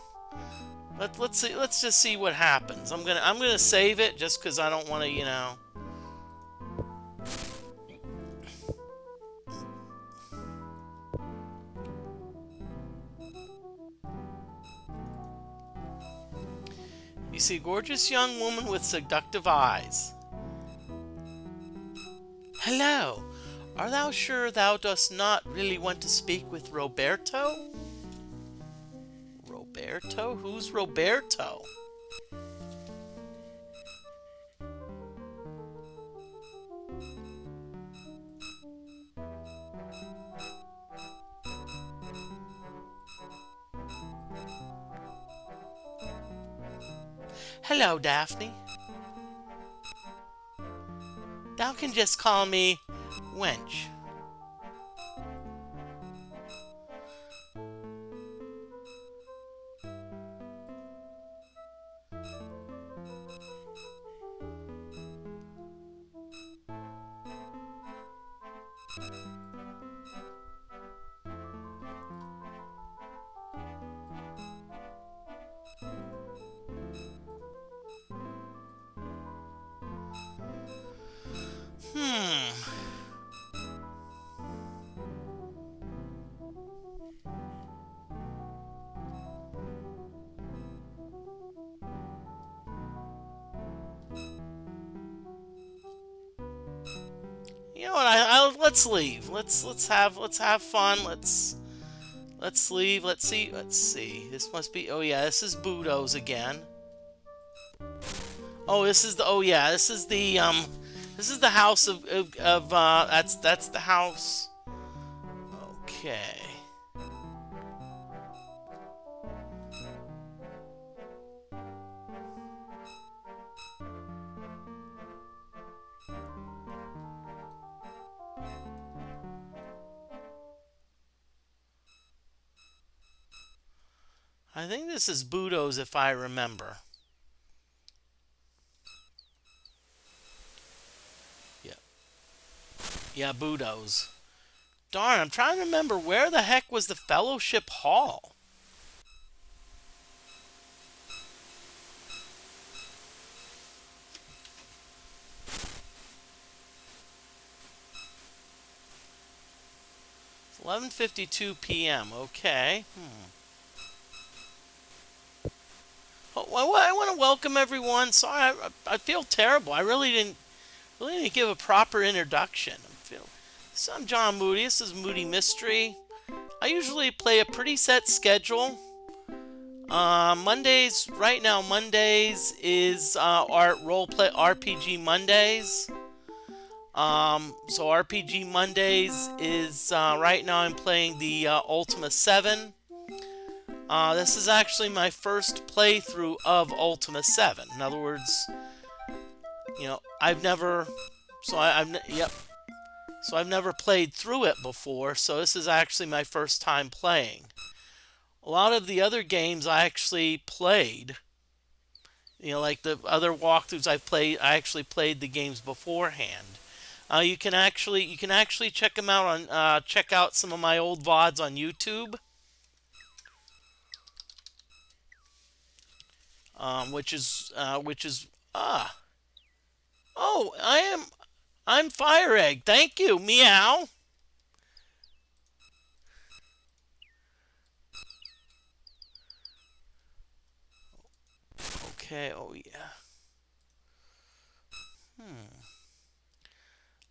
Let's see. Let's just see what happens. I'm gonna save it just because I don't want to, you know. You see, gorgeous young woman with seductive eyes. Hello. Art thou sure thou dost not really want to speak with Roberto? Roberto? Who's Roberto? Hello, Daphne. Thou can just call me Wench. You know what? Let's leave. Let's have fun. Let's leave. Let's see. This must be. Oh yeah, this is Budo's again. Oh, this is the. Oh yeah, this is the This is the house of that's the house. Okay. I think this is Budo's if I remember. Yeah. Yeah, Budo's. Darn, I'm trying to remember where the heck was the Fellowship Hall? It's 11:52 p.m. Okay. Oh, well, I want to welcome everyone. Sorry, I feel terrible. I really didn't give a proper introduction. I'm John Moody. This is Moody Mystery. I usually play a pretty set schedule. Mondays, right now, Mondays is our roleplay RPG Mondays. So RPG Mondays is right now I'm playing the Ultima 7. This is actually my first playthrough of Ultima 7. In other words, you know, I've never, so yep, so I've never played through it before. So this is actually my first time playing. A lot of the other games I actually played, you know, like the other walkthroughs I played, I actually played the games beforehand. You can actually check them out on check out some of my old VODs on YouTube. Which is oh, I'm Fire Egg. Thank you, meow. Okay, oh yeah.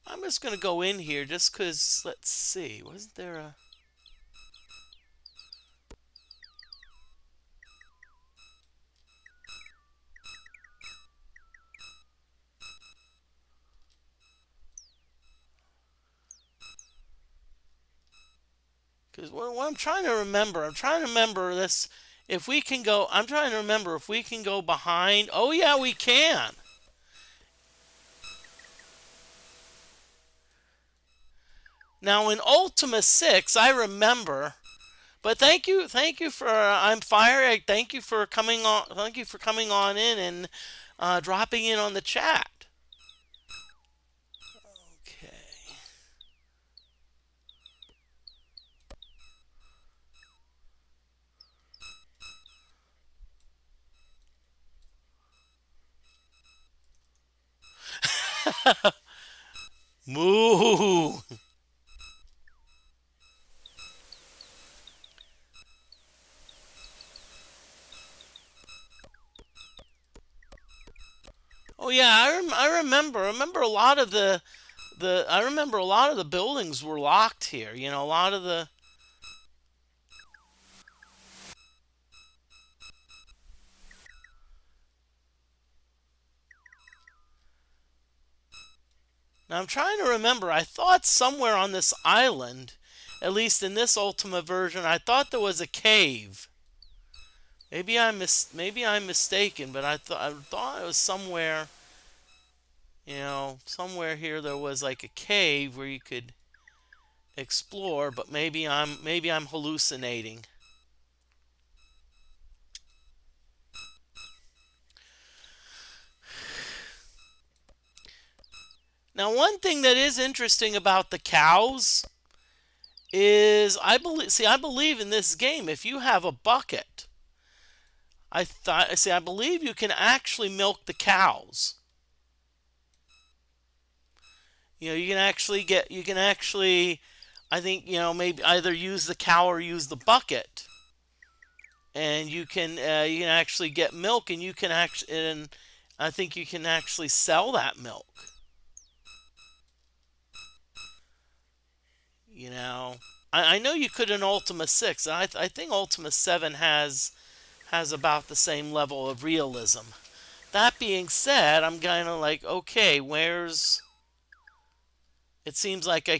I'm just gonna go in here just cause let's see, wasn't there a because what I'm trying to remember this. If we can go, I'm trying to remember if we can go behind. Oh yeah, we can. Now in Ultima 6, I remember. But thank you for I'm Fire Egg. Thank you for coming on. Thank you for coming on in and dropping in on the chat. Okay. Moo. Oh yeah, I remember. I remember a lot of the I remember a lot of the buildings were locked here. You know, a lot of the. Now I'm trying to remember. I thought somewhere on this island, at least in this Ultima version, I thought there was a cave. Maybe I'm mistaken, but I thought it was somewhere. You know, somewhere here there was like a cave where you could explore, but maybe I'm hallucinating. Now, one thing that is interesting about the cows is I believe in this game if you have a bucket, I believe you can actually milk the cows. You know, you can actually I think, you know, maybe either use the cow or use the bucket. And you can actually get milk and you can actually and I think you can actually sell that milk. You know, I know you could in Ultima 6. I think Ultima 7 has about the same level of realism. That being said, I'm kind of like, okay, where's... It seems like I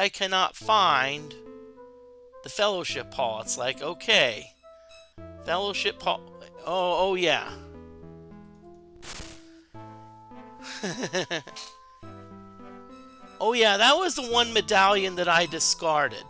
cannot find the Fellowship Hall. It's like, okay, Fellowship Hall. Oh yeah. Oh yeah, that was the one medallion that I discarded.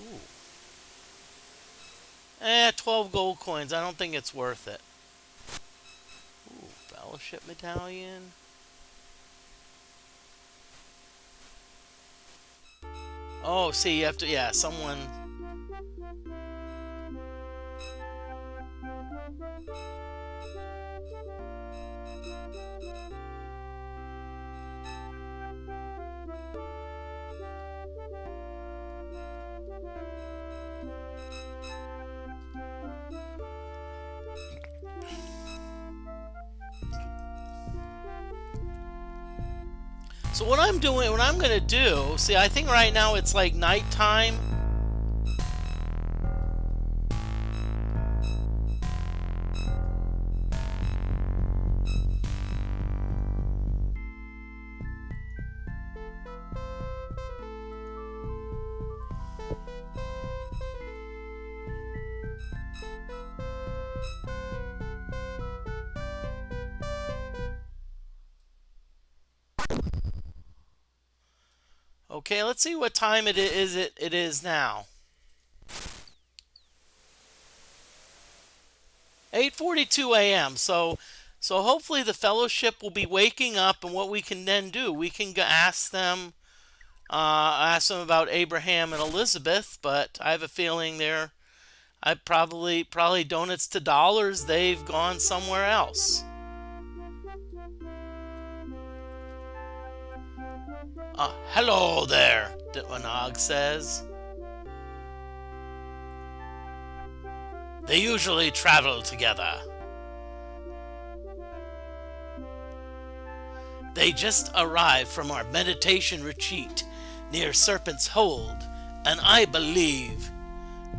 Ooh. 12 gold coins. I don't think it's worth it. Ooh, Fellowship Medallion. Oh, see, you have to, yeah, someone... So what I'm doing, what I'm gonna do, see, I think right now it's like nighttime. Okay, let's see what time it is now. 8:42 a.m. So hopefully the fellowship will be waking up, and what we can then do, we can ask them about Abraham and Elizabeth. But I have a feeling I probably donuts to dollars. They've gone somewhere else. Hello there, Ditwanog says. They usually travel together. They just arrived from our meditation retreat near Serpent's Hold, and I believe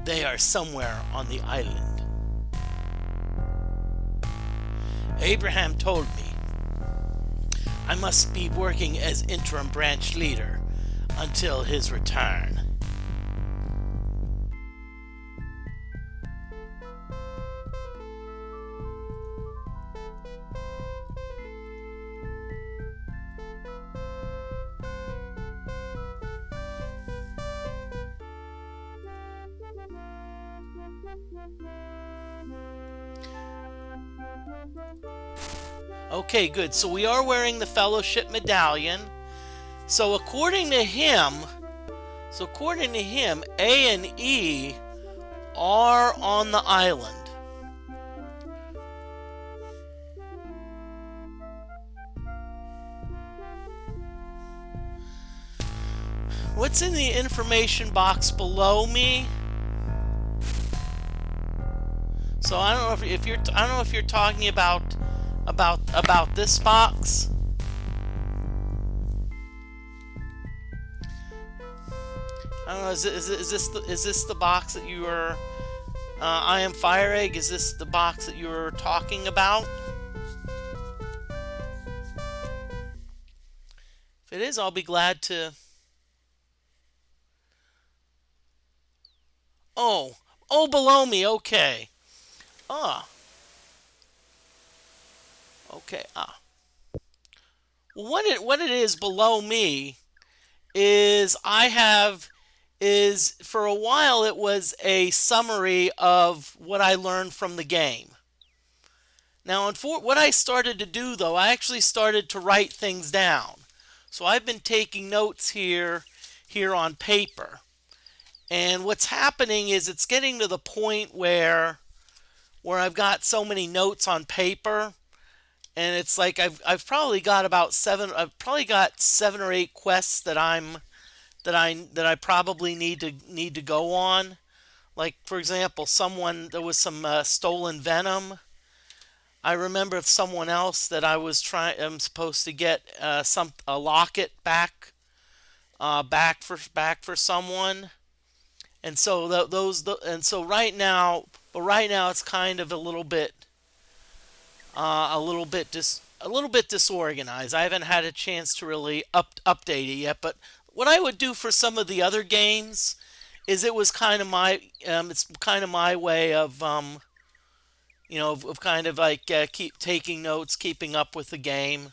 they are somewhere on the island. Abraham told me I must be working as interim branch leader until his return. Okay, good. So we are wearing the fellowship medallion. So according to him, A and E are on the island. What's in the information box below me? So I don't know if you're talking about this box. I don't know. Is this the box that you were? I am Fire Egg. Is this the box that you were talking about? If it is, I'll be glad to. Oh, below me. Okay. Okay. Well, what it is below me is for a while it was a summary of what I learned from the game. Now, what I started to do, though, I actually started to write things down. So I've been taking notes here on paper. And what's happening is it's getting to the point where I've got so many notes on paper, and it's like I've probably got I've probably got 7 or 8 quests that I probably need to go on. Like, for example, there was some stolen venom. I remember of someone else that I'm supposed to get a locket back for someone. And so right now it's kind of a little bit disorganized. I haven't had a chance to really update it yet. But what I would do for some of the other games is it's kind of my way of of kind of like keep taking notes, keeping up with the game.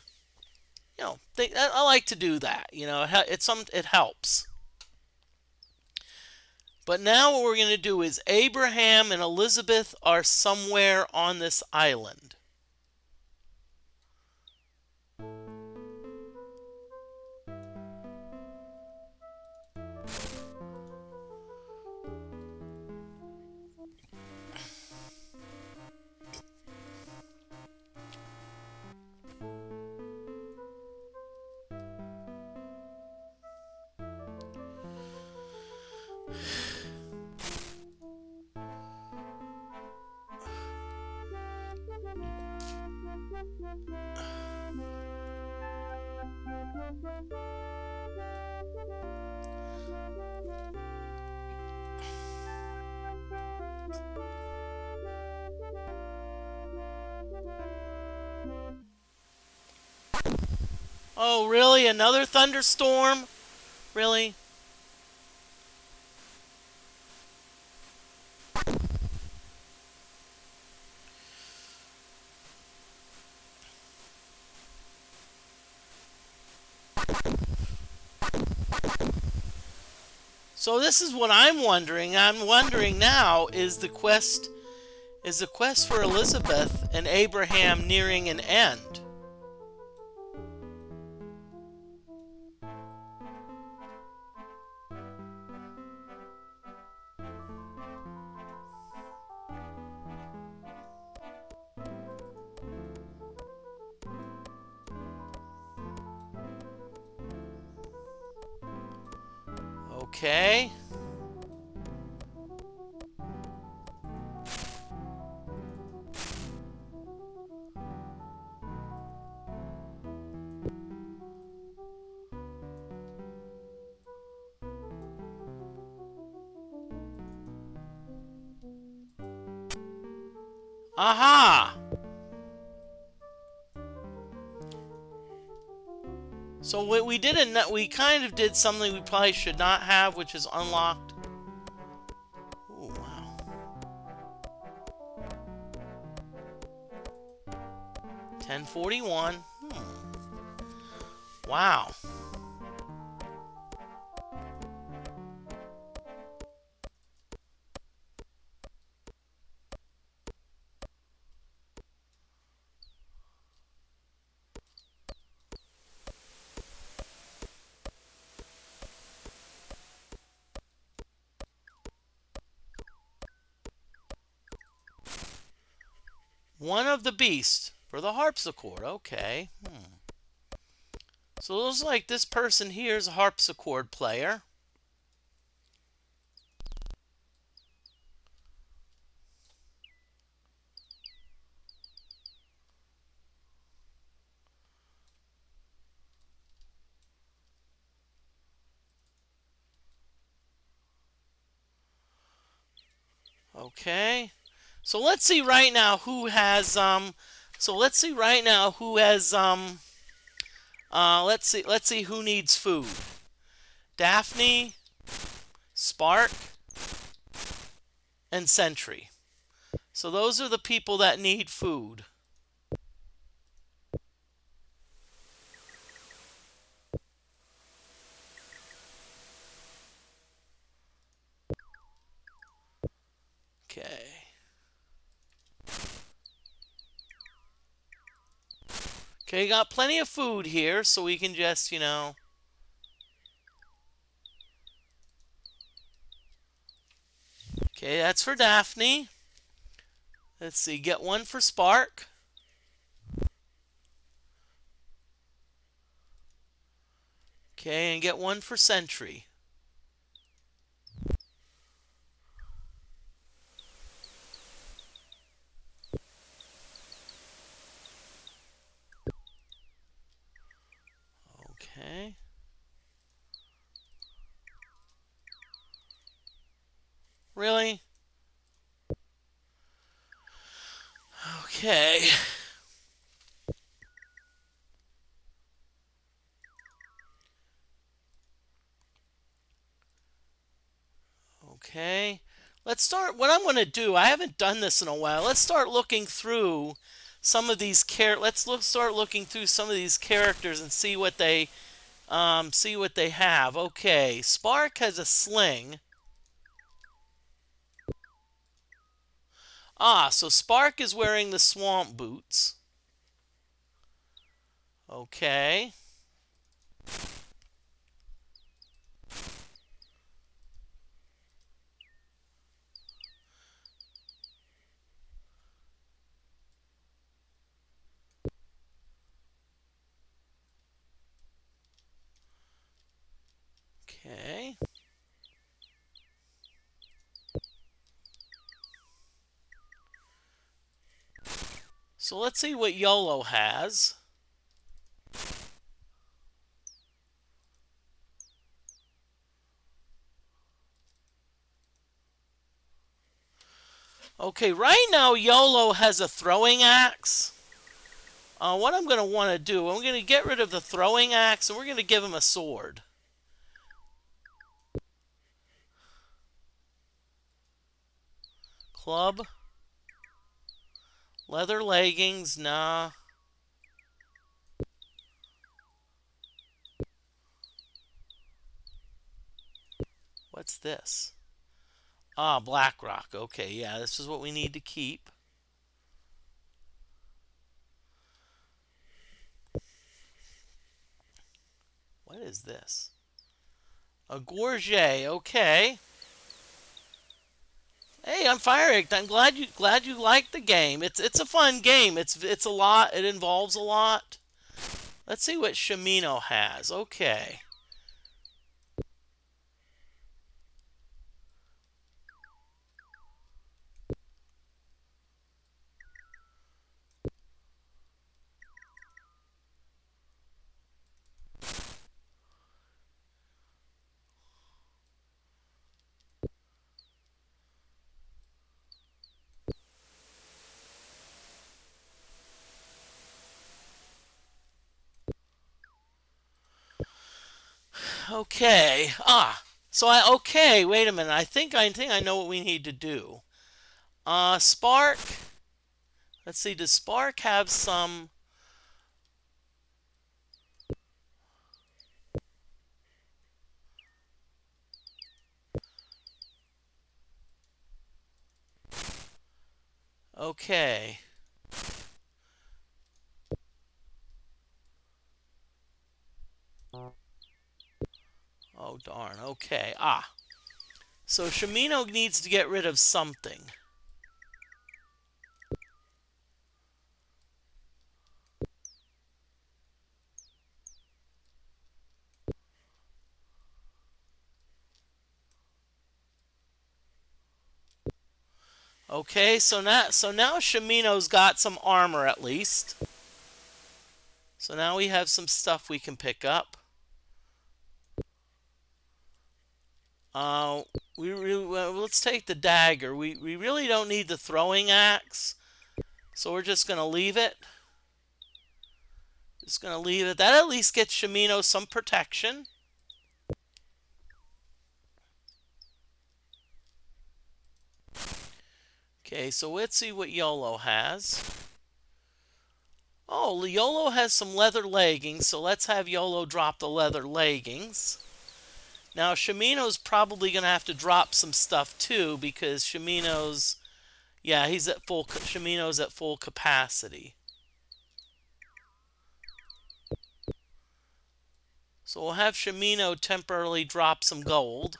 I like to do that. It helps. But now what we're going to do is Abraham and Elizabeth are somewhere on this island. Oh, really? Another thunderstorm? Really? So this is what I'm wondering. I'm wondering now, is the quest for Elizabeth and Abraham nearing an end? Okay. Aha! So we didn't. We kind of did something we probably should not have, which is unlocked. Ooh, wow. 1041. Wow. One of the beasts for the harpsichord. Okay. So it looks like this person here is a harpsichord player. Okay. So let's see right now who has let's see right now who has let's see who needs food. Daphne, Spark, and Sentry. So those are the people that need food. Okay. Okay, got plenty of food here, so we can just, you know. Okay, that's for Daphne. Let's see, get one for Spark. Okay, and get one for Sentry. Okay. Really? Okay. Okay. Let's start. What I'm going to do, I haven't done this in a while. Let's start looking through some of these start looking through some of these characters and see what they have. Okay. Spark has a sling. Ah, so Spark is wearing the swamp boots. Okay. Okay. So let's see what YOLO has. Okay, right now YOLO has a throwing axe. What I'm going to want to do, I'm going to get rid of the throwing axe and we're going to give him a sword. Club. Leather leggings, nah. What's this? Ah, black rock. Okay, yeah, this is what we need to keep. What is this? A gorget. Okay. Hey, I'm Fire. I'm glad you like the game. It's a fun game. It's a lot. It involves a lot. Let's see what Shimino has. Okay. Okay. Ah. So okay, wait a minute. I know what we need to do. Spark. Let's see, does Spark have some? Okay. Oh darn. Okay. Ah. So Shimino needs to get rid of something. Okay, so now Shimino's got some armor at least. So now we have some stuff we can pick up. Uh, well, let's take the dagger. We really don't need the throwing axe, so we're just gonna leave it. Just gonna leave it. That at least gets Shimino some protection. Okay, so let's see what YOLO has. Oh, YOLO has some leather leggings, so let's have YOLO drop the leather leggings. Now, Shimino's probably going to have to drop some stuff too, because Shimino's at full capacity. So we'll have Shimino temporarily drop some gold.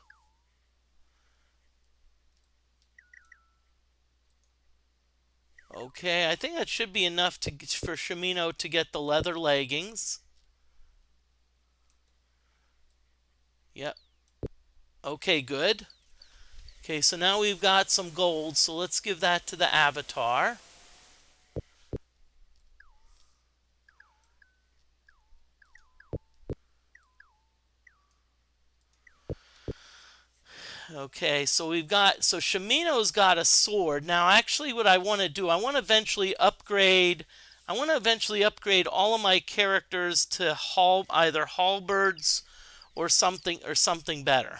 Okay, I think that should be enough for Shimino to get the leather leggings. Yep. Okay, good. Okay, so now we've got some gold, so let's give that to the avatar. Okay, so Shimino's got a sword. Now, actually, what I want to do, I want to eventually upgrade all of my characters to either halberds or something better.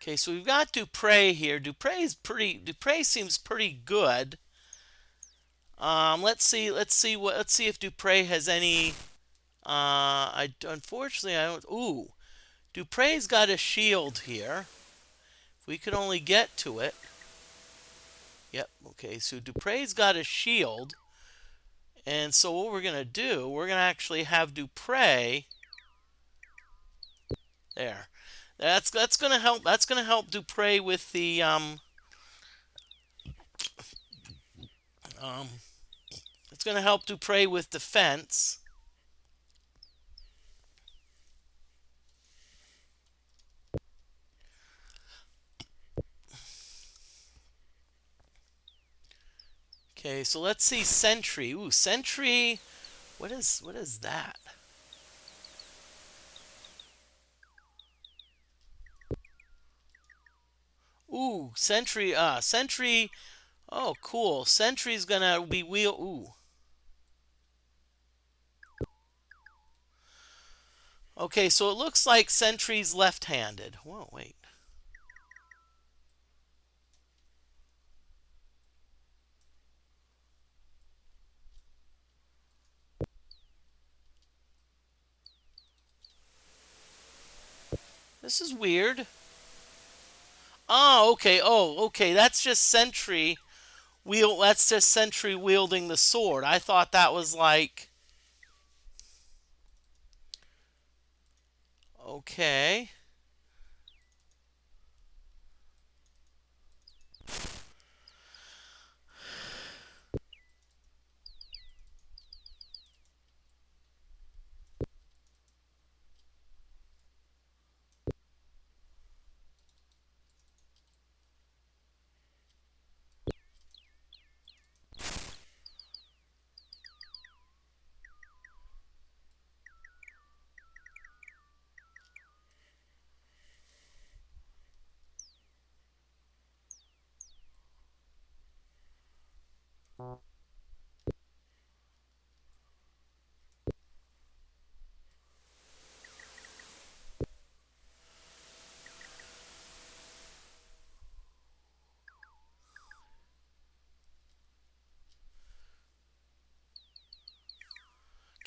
Okay, so we've got Dupre here. Dupre seems pretty good. Let's see if Dupre has any. Unfortunately I don't. Ooh, Dupre's got a shield here. If we could only get to it. Yep. Okay, so Dupre's got a shield, and so what we're gonna do, we're gonna actually have Dupre. There. That's gonna help. That's gonna help Dupre with the it's gonna help Dupre with defense. Okay, so let's see Sentry. Ooh, Sentry. What is that? Ooh, Sentry. Sentry. Oh, cool. Sentry's gonna be wheel. Ooh. Okay, so it looks like Sentry's left-handed. Whoa, wait. This is weird. Oh, okay. Oh, okay. That's just Sentry That's just Sentry wielding the sword. I thought that was like. Okay.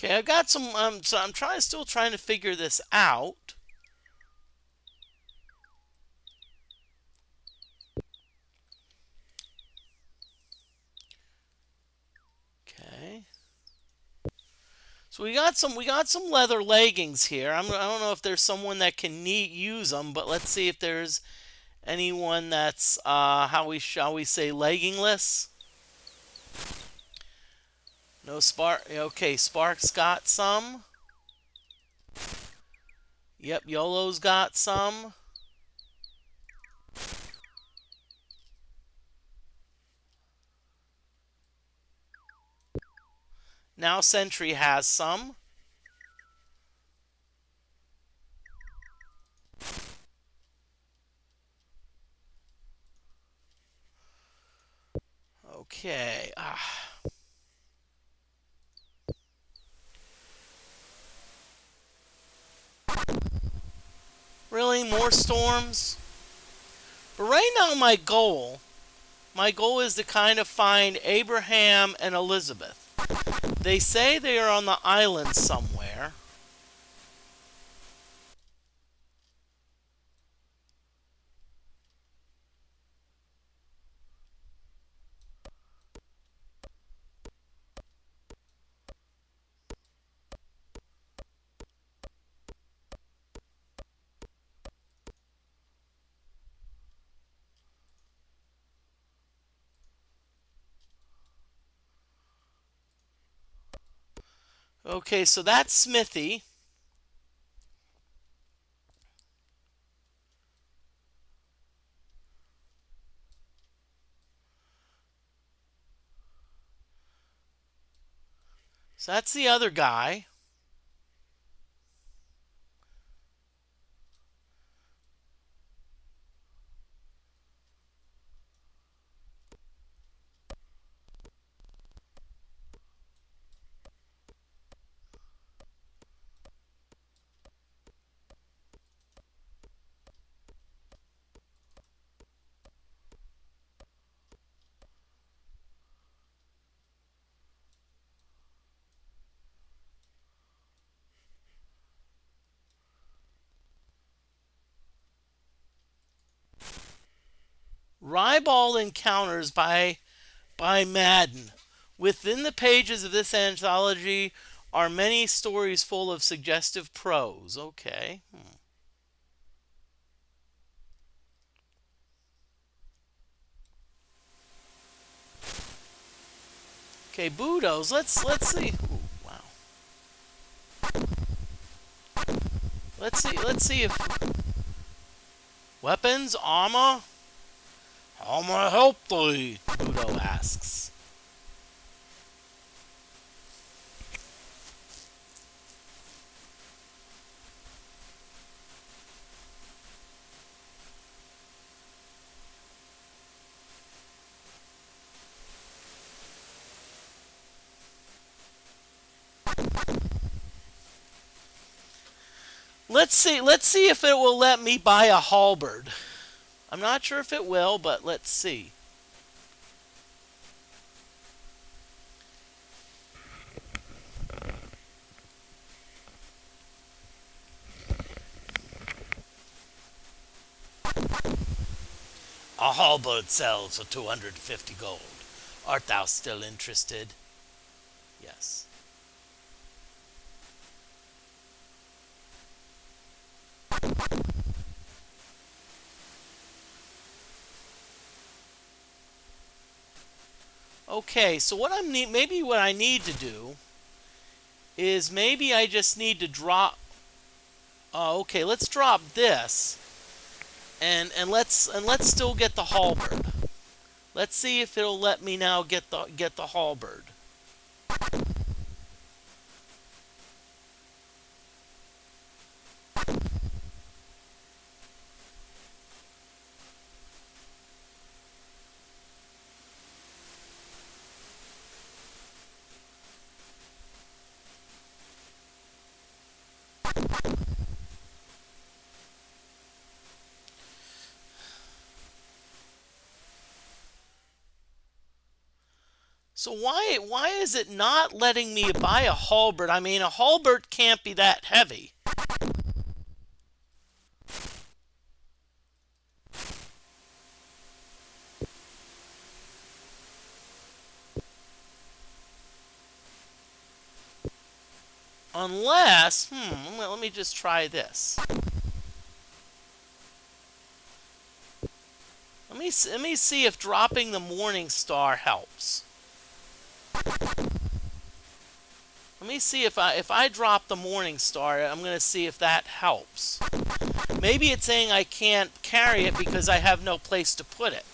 Okay, I got some. So I'm still trying to figure this out. Okay. So we got some leather leggings here. I don't know if there's someone that can use them, but let's see if there's anyone that's shall we say leggingless. No Spark. Okay, Spark's got some. Yep, YOLO's got some. Now Sentry has some. Okay. Really? More storms? But right now my goal is to kind of find Abraham and Elizabeth. They say they are on the island somewhere. Okay, so that's Smithy. So that's the other guy. Ribald Encounters by Madden. Within the pages of this anthology are many stories full of suggestive prose. Okay. Okay, Budos. Let's see. Ooh, wow. Let's see if weapons, armor. How may I help thee? Budo asks. Let's see. Let's see if it will let me buy a halberd. I'm not sure if it will, but let's see. A halberd sells for 250 gold. Art thou still interested? Yes. Okay, so maybe what I need to do is maybe I just need to drop. Oh, okay, let's drop this, and let's still get the halberd. Let's see if it'll let me now get the halberd. So why is it not letting me buy a halberd? I mean, a halberd can't be that heavy. Unless, let me just try this. Let me see if dropping the Morning Star helps. Let me see if I drop the Morning Star, I'm going to see if that helps. Maybe it's saying I can't carry it because I have no place to put it.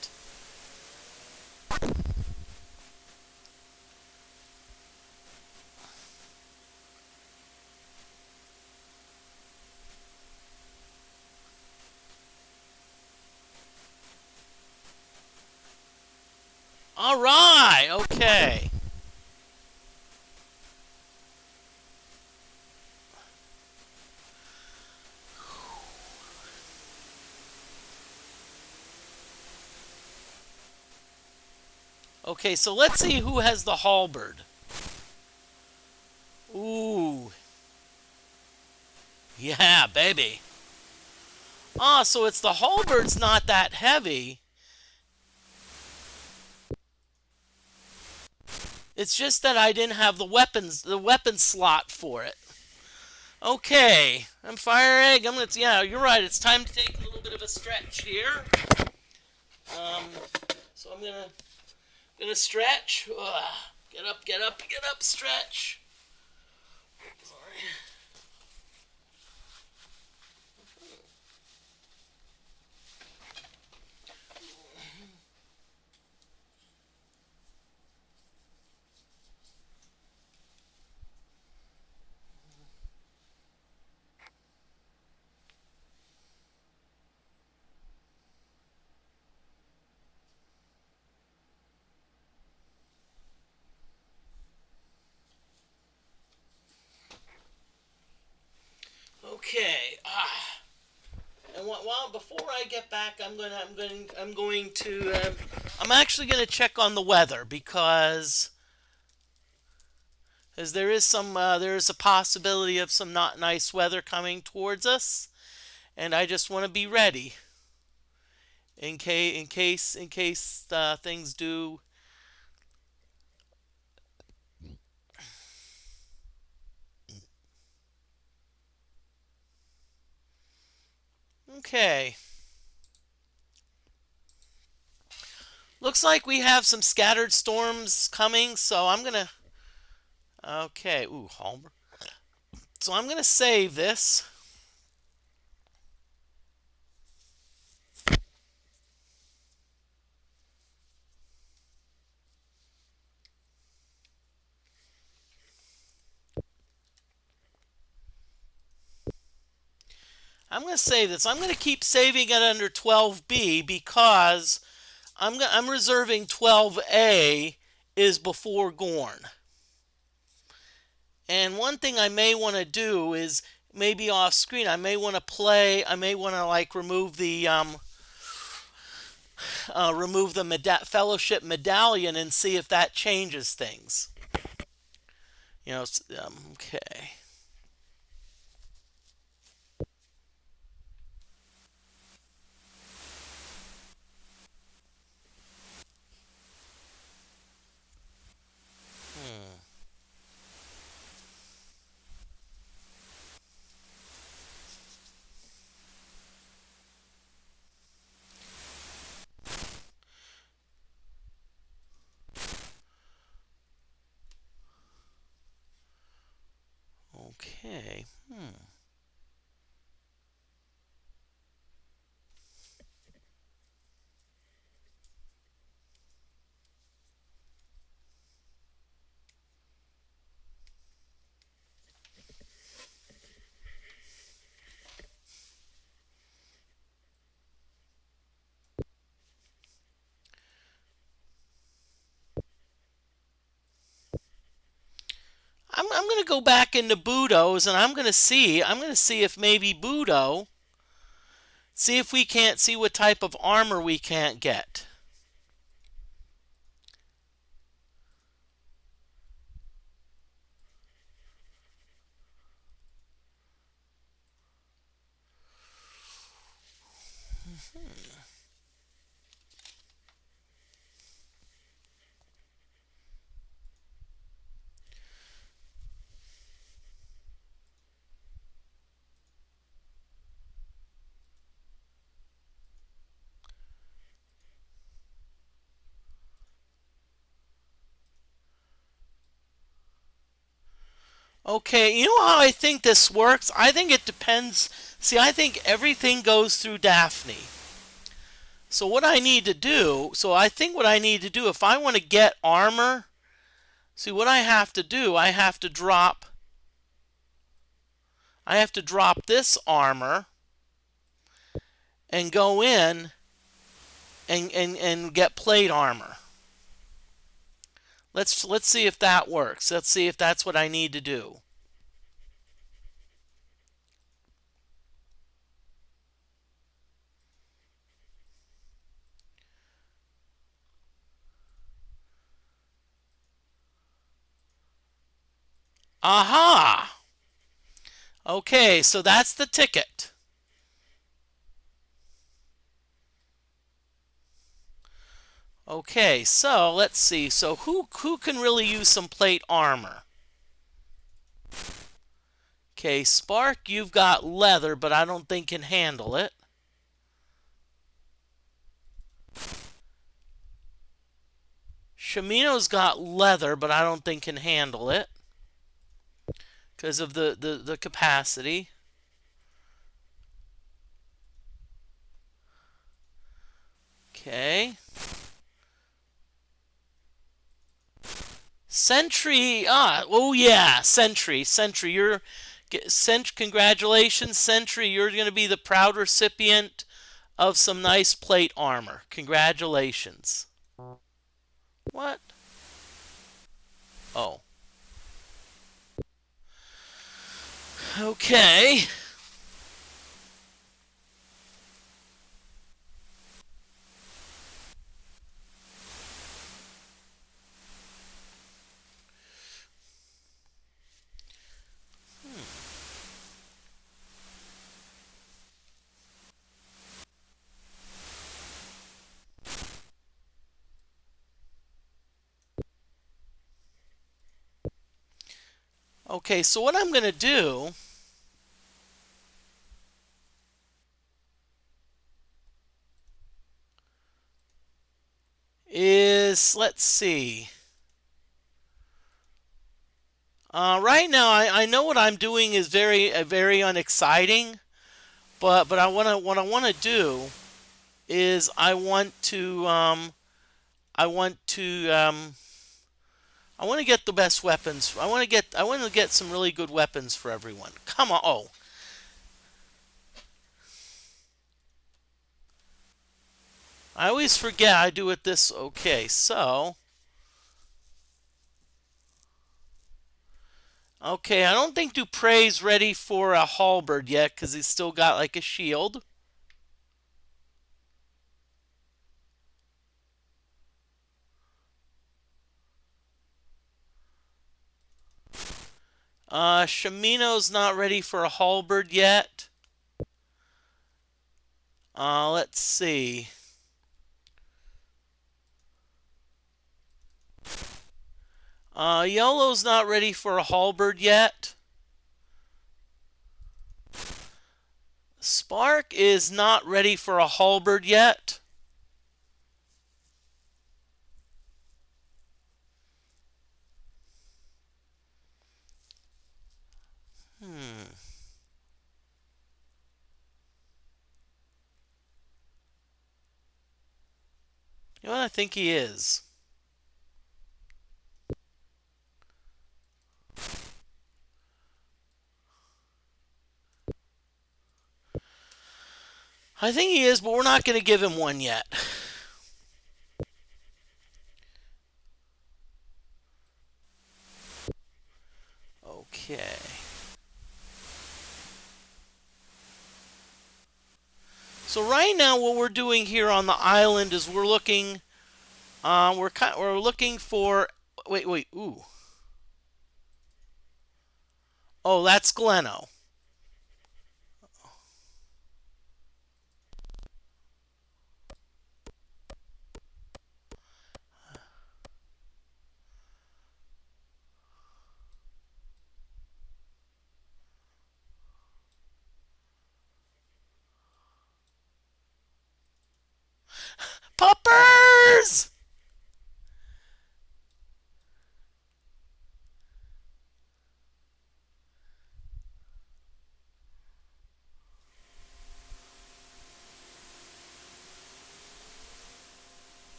All right, okay. Okay, so let's see who has the halberd. Ooh. Yeah, baby. Ah, so it's the halberd's not that heavy. It's just that I didn't have the weapon slot for it. Okay, I'm Fire Egg. Yeah, you're right. It's time to take a little bit of a stretch here. So I'm gonna stretch. Get up, get up, get up, stretch. Sorry. Okay. And before I get back, I'm actually gonna check on the weather because there is a possibility of some not nice weather coming towards us, and I just want to be ready in case things do. Okay. Looks like we have some scattered storms coming, so I'm gonna. Okay. Ooh, Homer. So I'm gonna save this. I'm going to save this. I'm going to keep saving it under 12B because I'm reserving 12A is before Gorn. And one thing I may want to do is maybe off screen. I may want to play. I may want to like remove the fellowship medallion and see if that changes things. Okay. Hmm. Okay. I'm going to go back into Budo's and I'm going to see if maybe Budo, see if we can't see what type of armor we can't get. Okay, you know how I think this works? I think it depends. See, I think everything goes through Daphne. So what I need to do, if I want to get armor, see what I have to do, I have to drop this armor and go in and get plate armor. Let's see if that works. Let's see if that's what I need to do. Aha! Okay, so that's the ticket. Okay, so let's see. So who can really use some plate armor? Okay, Spark, you've got leather, but I don't think can handle it. Shamino's got leather, but I don't think can handle it because of the capacity. Okay. Sentry, oh yeah, Sentry, congratulations, Sentry, you're going to be the proud recipient of some nice plate armor. Congratulations. What? Oh. Okay. Okay, so what I'm going to do is, let's see. Right now, I know what I'm doing is very unexciting, but what I want to do is I want to get the best weapons. I want to get some really good weapons for everyone. Come on. Oh. I always forget I do it this. Okay, so Okay, I don't think Dupre's ready for a halberd yet because he's still got like a shield. Shamino's not ready for a halberd yet. Let's see. Yolo's not ready for a halberd yet. Spark is not ready for a halberd yet. Hmm. You know what? I think he is. I think he is, but we're not going to give him one yet. Okay. So right now, what we're doing here on the island is we're looking. We're looking for. Wait. Ooh. Oh, that's Gleno. Puppers!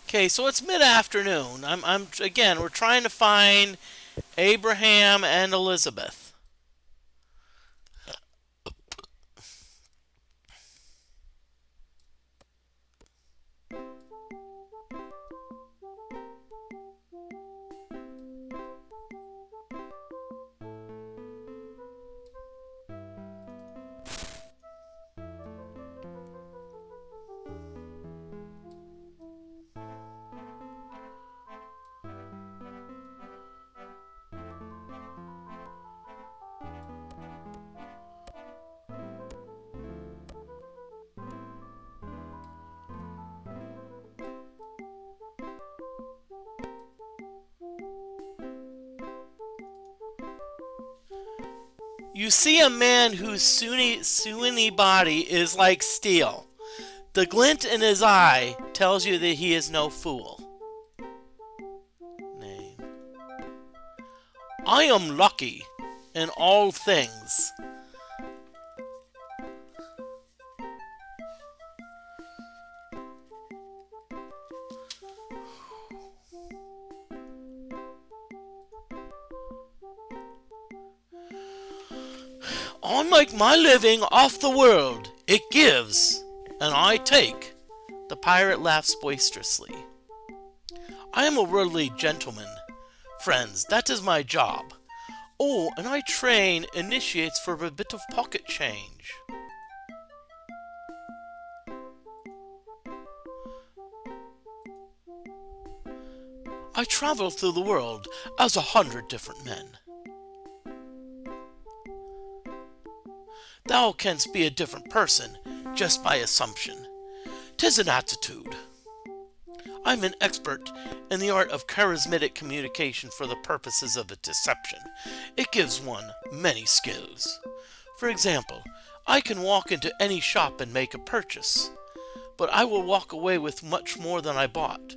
Okay, so it's mid-afternoon. I'm again. We're trying to find Abraham and Elizabeth. You see a man whose Sunni body is like steel. The glint in his eye tells you that he is no fool. Name. I am lucky in all things. I make my living off the world. It gives, and I take. The pirate laughs boisterously. I am a worldly gentleman. Friends, that is my job. Oh, and I train initiates for a bit of pocket change. I travel through the world as 100 different men. Thou canst be a different person just by assumption. 'Tis an attitude. I'm an expert in the art of charismatic communication for the purposes of a deception. It gives one many skills. For example, I can walk into any shop and make a purchase, but I will walk away with much more than I bought,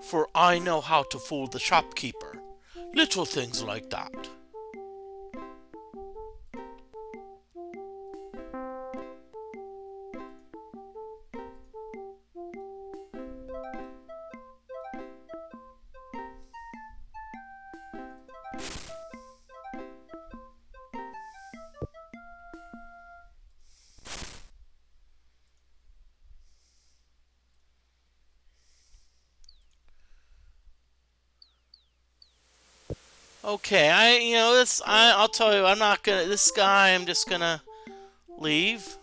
for I know how to fool the shopkeeper. Little things like that. Okay, I'll tell you, I'm not gonna, this guy, I'm just gonna leave.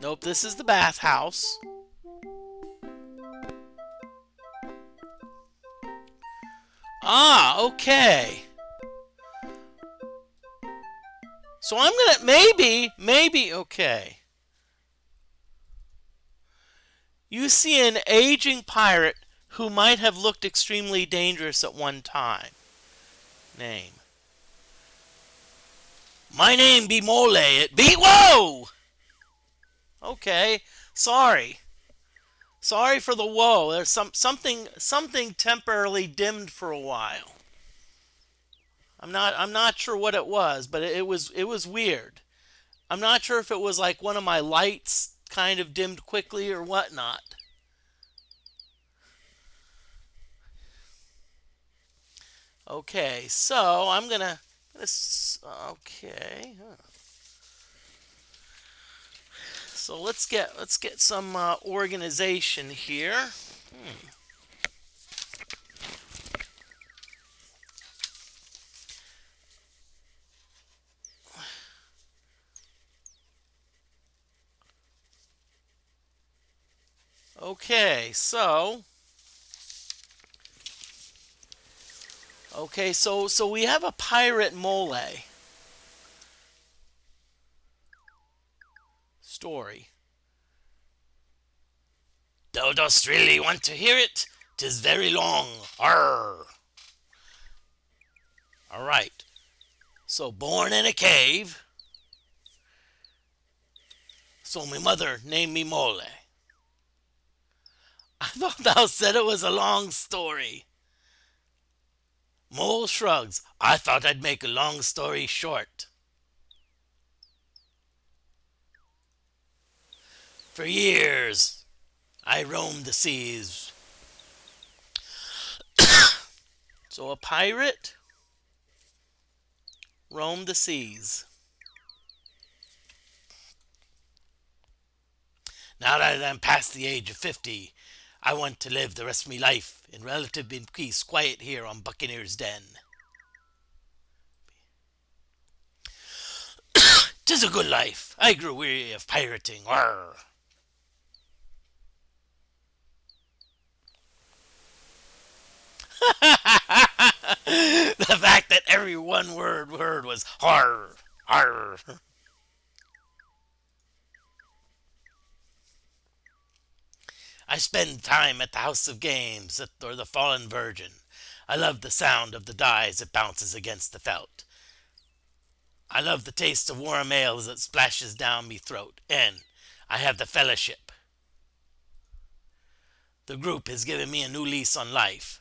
Nope, this is the bathhouse. Ah, okay. So I'm gonna, maybe, okay. You see an aging pirate who might have looked extremely dangerous at one time. Name. My name be Mole. It be, whoa! Okay, sorry. Sorry for the whoa. There's something temporarily dimmed for a while. I'm not sure what it was, but it was weird. I'm not sure if it was like one of my lights kind of dimmed quickly or whatnot. Okay, so I'm gonna okay. So let's get some organization here. Okay, so we have a pirate mole story. Thou dost really want to hear it? 'Tis very long. Arr. All right. So born in a cave. So my mother named me Mole. I thought thou said it was a long story. Mole shrugs. I thought I'd make a long story short. For years, I roamed the seas. So a pirate roamed the seas. Now that I'm past the age of 50, I want to live the rest of my life in relative peace, quiet here on Buccaneer's Den. 'Tis a good life. I grew weary of pirating. Arr. The fact that every one word was har, har. I spend time at the House of Games or the Fallen Virgin. I love the sound of the die as it bounces against the felt. I love the taste of warm ale as it splashes down me throat. And I have the fellowship. The group has given me a new lease on life.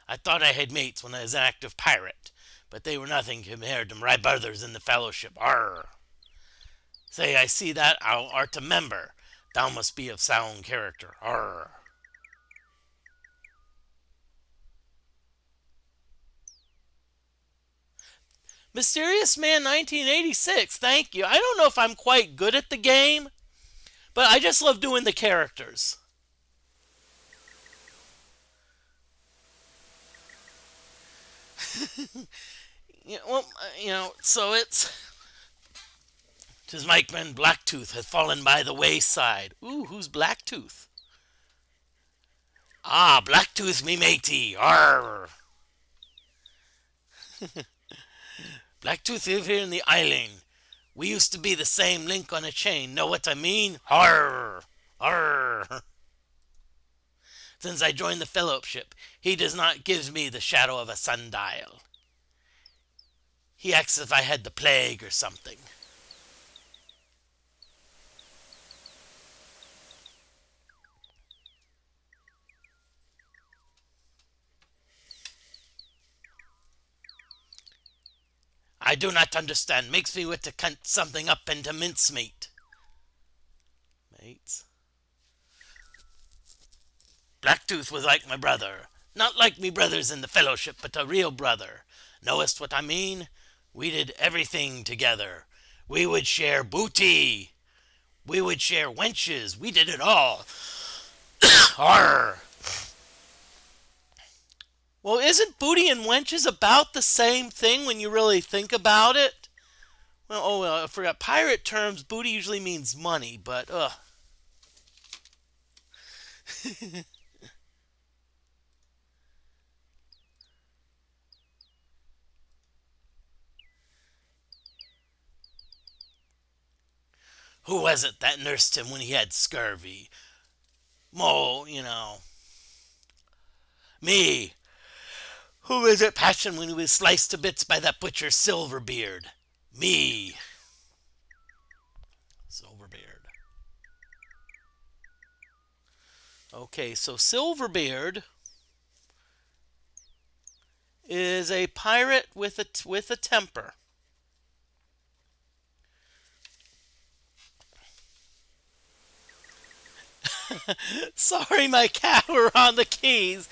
I thought I had mates when I was an active pirate, but they were nothing compared to my brothers in the fellowship. Arr! Say, I see that thou art a member. Thou must be of sound character. Arr! Mysterious Man 1986, thank you. I don't know if I'm quite good at the game, but I just love doing the characters. So it's... 'Tis Mike Man Blacktooth hath fallen by the wayside. Ooh, who's Blacktooth? Ah, Blacktooth me matey. Arr! Blacktooth live here in the island. We used to be the same link on a chain. Know what I mean? Arr! Arr! Since I joined the fellowship, he does not give me the shadow of a sundial. He acts as if I had the plague or something. I do not understand. Makes me want to cut something up into mincemeat. Mates. Blacktooth was like my brother. Not like me brothers in the fellowship, but a real brother. Knowest what I mean? We did everything together. We would share booty. We would share wenches. We did it all. Arr. Well, isn't booty and wenches about the same thing when you really think about it? Well, I forgot. Pirate terms, booty usually means money, but ugh. Who was it that nursed him when he had scurvy? Me. Who was it passion when he was sliced to bits by that butcher Silverbeard? Me. Silverbeard. Okay, so Silverbeard is a pirate with a temper. Sorry, my cat were on the keys.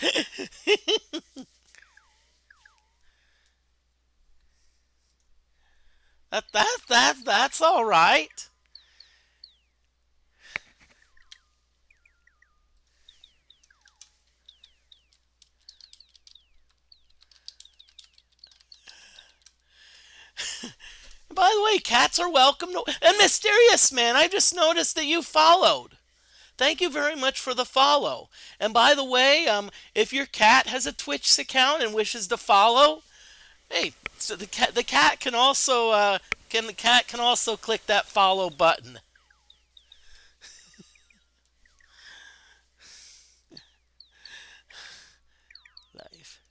That's all right. By the way, cats are welcome to... And Mysterious Man, I just noticed that you followed. Thank you very much for the follow. And by the way, if your cat has a Twitch account and wishes to follow, hey, so the cat can also click that follow button. Life.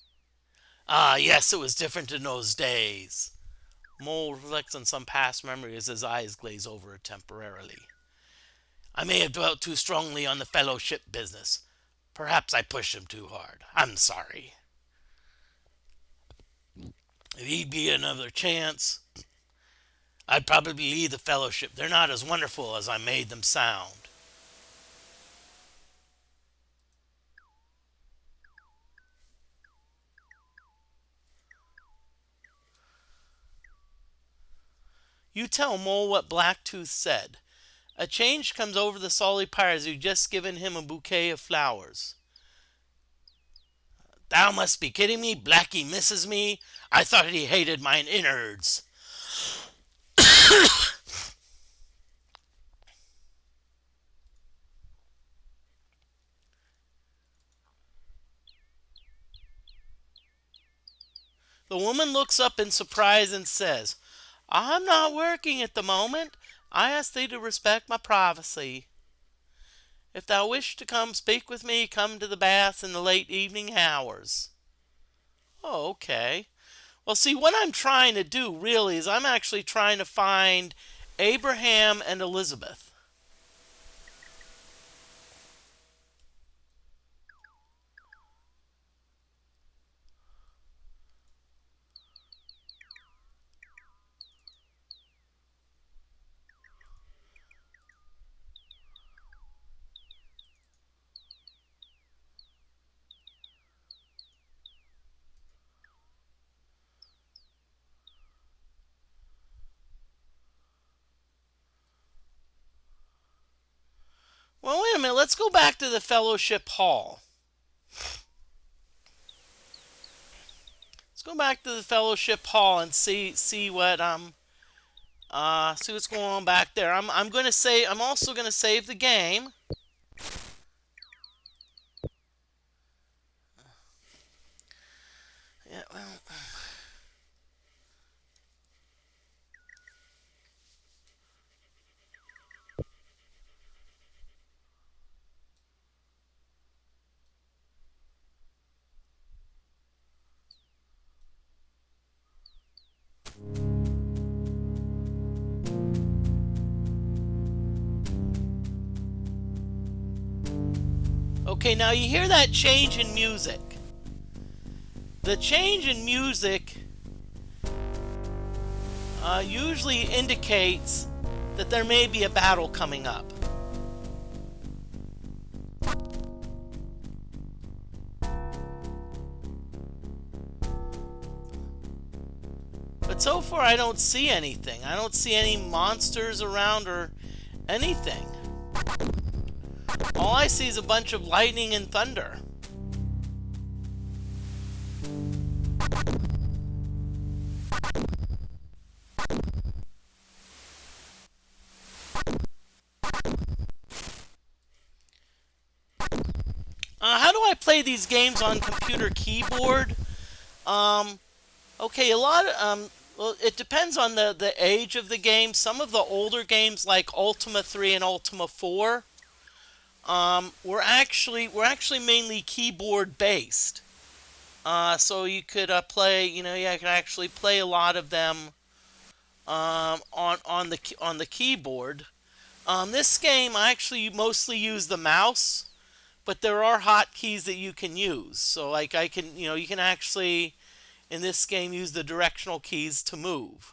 Ah, yes, it was different in those days. Mole reflects on some past memory as his eyes glaze over temporarily. I may have dwelt too strongly on the fellowship business. Perhaps I pushed him too hard. I'm sorry. If he'd be another chance, I'd probably leave the fellowship. They're not as wonderful as I made them sound. You tell Mole what Blacktooth said. A change comes over the Solly Pirates who'd just given him a bouquet of flowers. Thou must be kidding me. Blackie misses me. I thought he hated mine innards. The woman looks up in surprise and says, I'm not working at the moment. I ask thee to respect my privacy. If thou wish to come speak with me, come to the bath in the late evening hours. Oh, okay. Well, see, what I'm trying to do really is I'm actually trying to find Abraham and Elizabeth. Well, wait a minute. Let's go back to the Fellowship Hall. Let's go back to the Fellowship Hall and see what see what's going on back there. I'm also gonna save the game. Yeah, well. Okay, now you hear that change in music. The change in music usually indicates that there may be a battle coming up. But so far I don't see anything. I don't see any monsters around or anything. All I see is a bunch of lightning and thunder. How do I play these games on computer keyboard? Okay, a lot of, well, it depends on the age of the game. Some of the older games like Ultima 3 and Ultima 4 were actually mainly keyboard based. So you could play, you could actually play a lot of them on the keyboard. This game I actually mostly use the mouse, but there are hotkeys that you can use. So like you can actually in this game use the directional keys to move.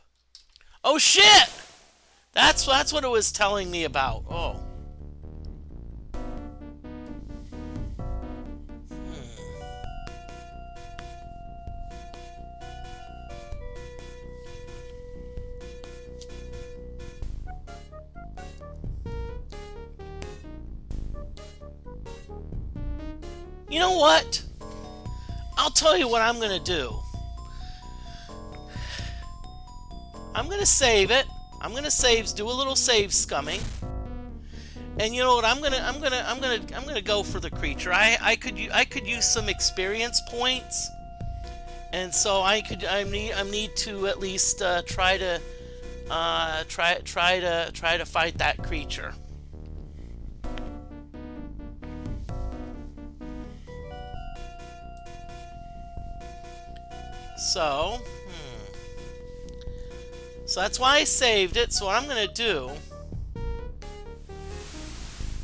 Oh shit! That's what it was telling me about. Oh. You know what? I'll tell you what I'm gonna do. I'm gonna save it. I'm gonna do a little save scumming. And you know what? I'm gonna go for the creature. I could use some experience points, and so I need to at least try to fight that creature. So, so that's why I saved it. So what I'm gonna do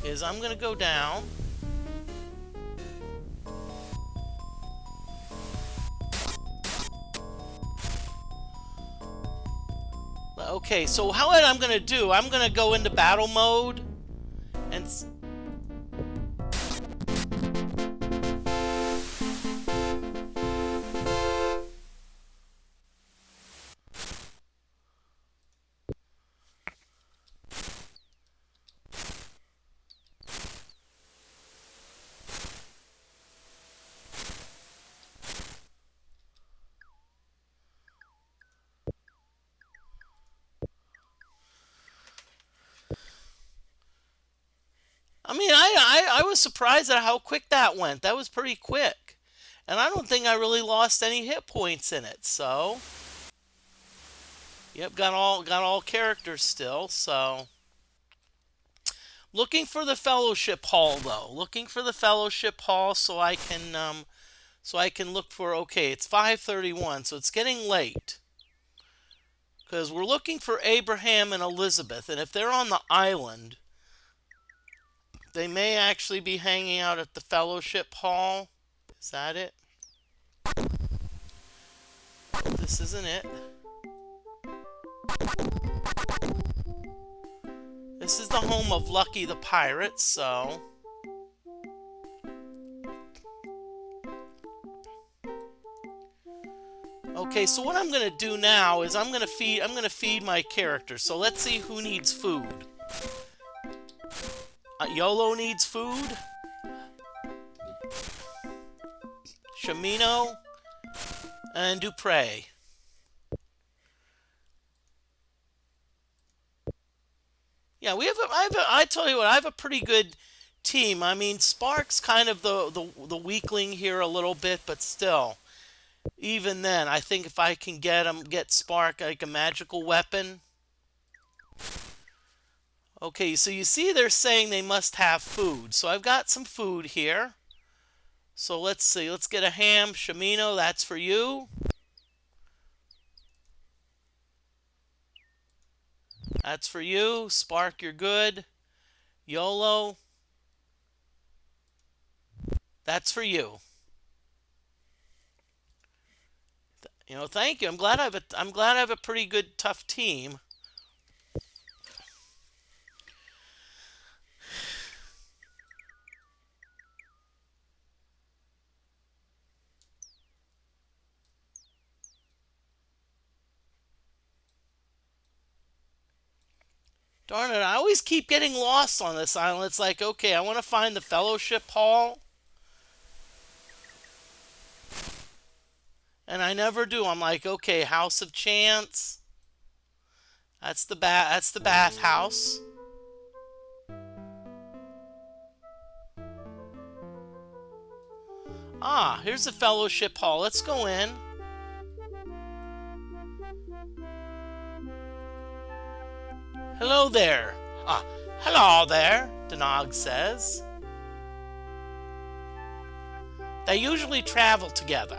is I'm gonna go down. Okay, so what I'm gonna do, I'm gonna go into battle mode and I mean, I was surprised at how quick that went. That was pretty quick. And I don't think I really lost any hit points in it, so. Yep, got all characters still, so. Looking for the fellowship hall though. Looking for the fellowship hall so I can look for, okay, it's 5:31, so it's getting late. Because we're looking for Abraham and Elizabeth, and if they're on the island, they may actually be hanging out at the fellowship hall. Is that it? This isn't it. This is the home of Lucky the Pirate, so. Okay, so what I'm gonna do now is I'm gonna feed my character. So let's see who needs food. YOLO needs food. Shamino and Dupre. Yeah, I tell you what, I have a pretty good team. I mean, Spark's kind of the weakling here a little bit, but still. Even then, I think if I can get Spark like a magical weapon. Okay, so you see they're saying they must have food. So I've got some food here. So let's see. Let's get a ham. Shamino, that's for you. That's for you. Spark, you're good. YOLO, that's for you. Thank you. I'm glad I have a pretty good, tough team. Darn it, I always keep getting lost on this island. It's like, okay, I want to find the Fellowship Hall, and I never do. I'm like, okay, House of Chance. That's the bathhouse. Ah, here's the Fellowship Hall. Let's go in. Hello there. Ah, hello there, Denog says. They usually travel together.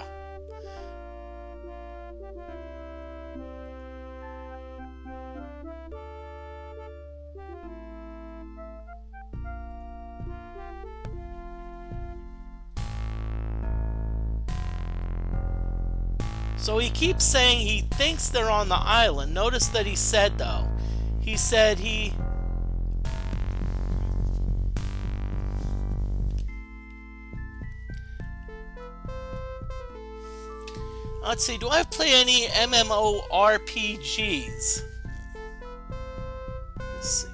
So he keeps saying he thinks they're on the island. Notice that he said, though. He said he... Let's see, do I play any MMORPGs? Let's see.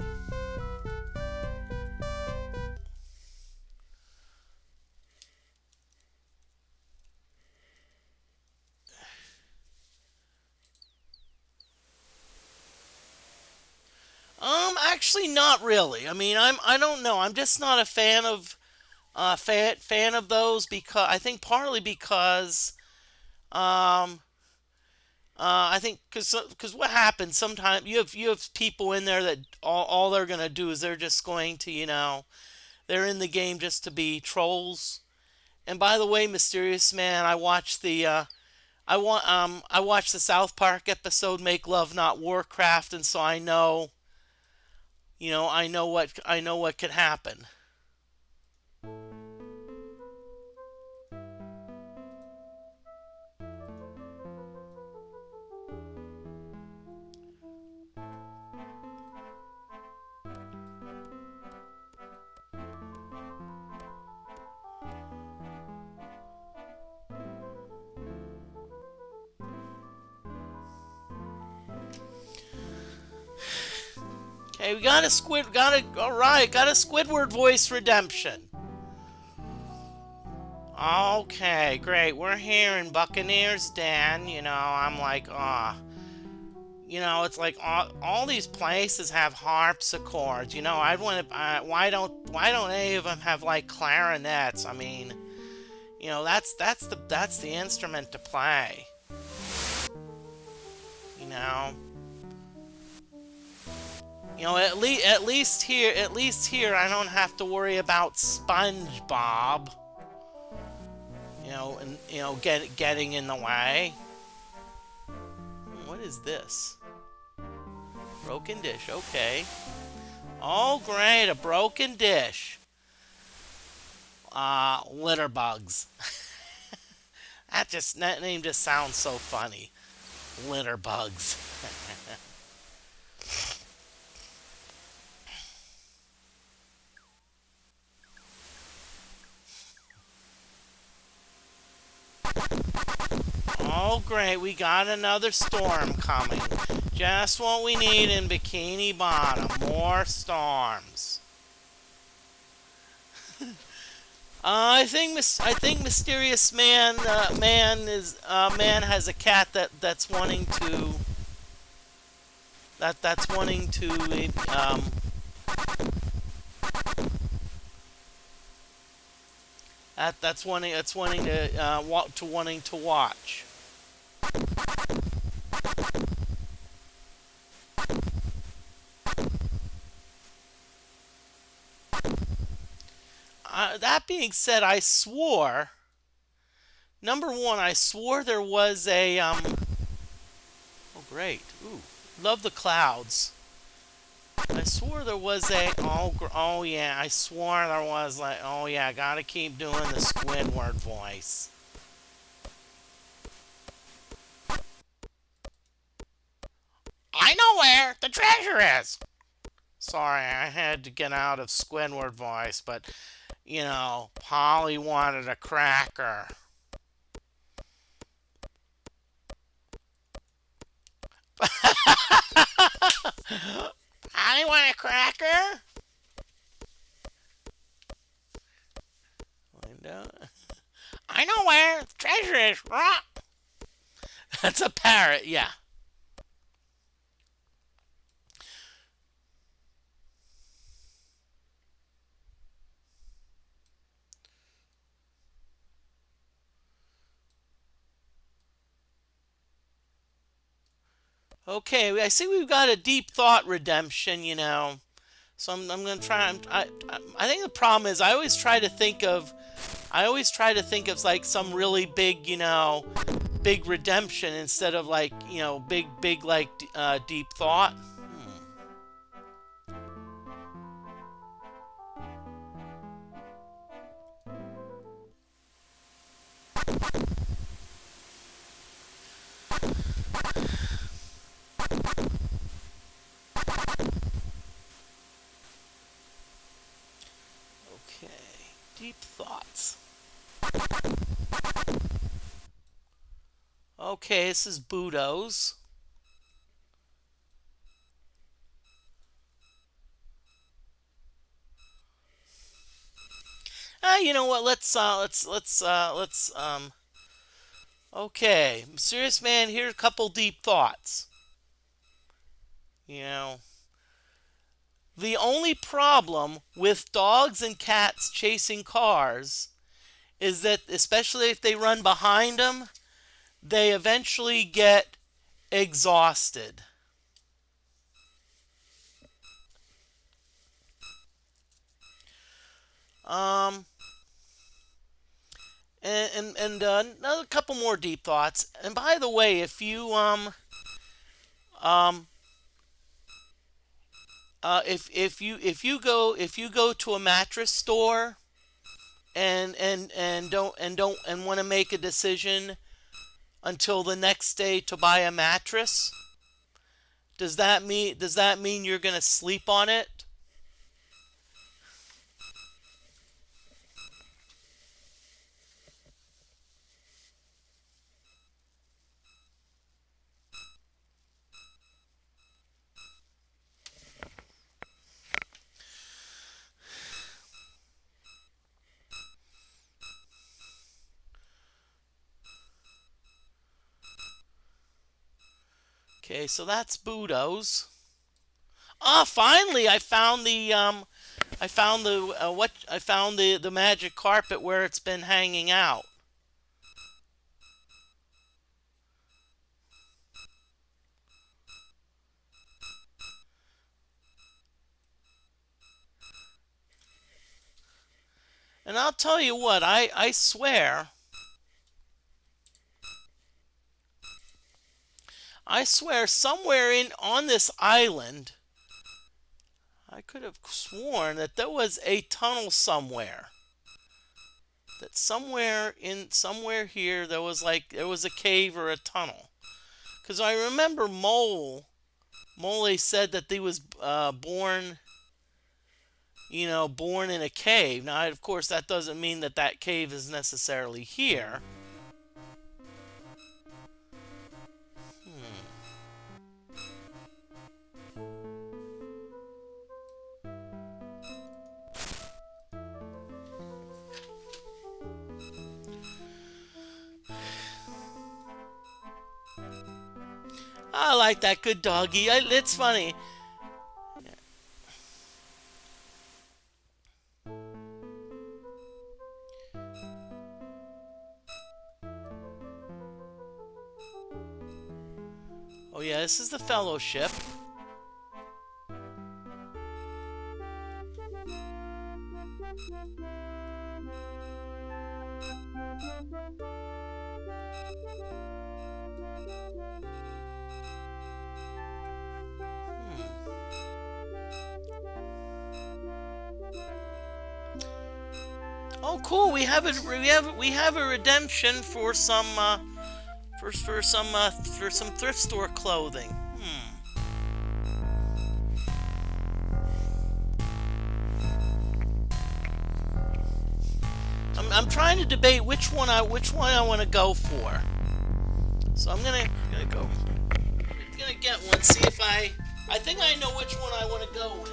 Actually, not really. I mean, I don't know. I'm just not a fan of fan of those because I think partly because um I think because what happens sometimes you have people in there that all they're gonna do is they're just going to they're in the game just to be trolls. And by the way, Mysterious Man, I watched the I watched the South Park episode Make Love Not Warcraft, and so I know I know what could happen. Okay, we got a alright, got a Squidward voice redemption. Okay, great. We're here in Buccaneer's Den. I'm like, it's like all these places have harpsichords. I want to. Why don't any of them have like clarinets? I mean, that's the instrument to play. You know. At least here, I don't have to worry about SpongeBob. Getting in the way. What is this? Broken dish. Okay. Oh, great, a broken dish. Litter bugs. That name just sounds so funny. Litter bugs. Oh, great. We got another storm coming. Just what we need in Bikini Bottom. More storms. I think Mysterious Man man has a cat that's wanting to that's wanting to watch. That being said, I swore. Number one, I swore there was a Oh, great! Ooh, love the clouds. I swore there was a oh yeah. I swore there was like oh yeah. Gotta keep doing the Squidward voice. I know where the treasure is. Sorry, I had to get out of Squidward voice, but Polly wanted a cracker. I want a cracker. Find out. I know where the treasure is. That's a parrot, yeah. Okay, I see we've got a deep thought redemption, you know. So I'm gonna try. I think the problem is I always try to think of like some really big, you know, big redemption instead of like, you know, big like deep thought. Okay, deep thoughts. Okay, this is Budo's. You know what? Let's. Okay, mysterious man. Here's a couple deep thoughts. You know, the only problem with dogs and cats chasing cars is that, especially if they run behind them, they eventually get exhausted. Um, and another couple more deep thoughts. And by the way, if you if you go to a mattress store and want to make a decision until the next day to buy a mattress, does that mean you're gonna sleep on it? Okay, so that's Budo's. Ah, finally, I found the magic carpet where it's been hanging out. And I'll tell you what, I swear, somewhere in on this island, I could have sworn that there was a tunnel somewhere. That somewhere here there was a cave or a tunnel. Because I remember Mole said that he was born, you know, born in a cave. Now, of course, that doesn't mean that that cave is necessarily here. I like that. Good doggy. It's funny. Oh yeah, this is the Fellowship. Oh, cool! We have a redemption for some for some thrift store clothing. I'm trying to debate which one I want to go for. So I'm gonna get one. See if I I think I know which one I want to go with.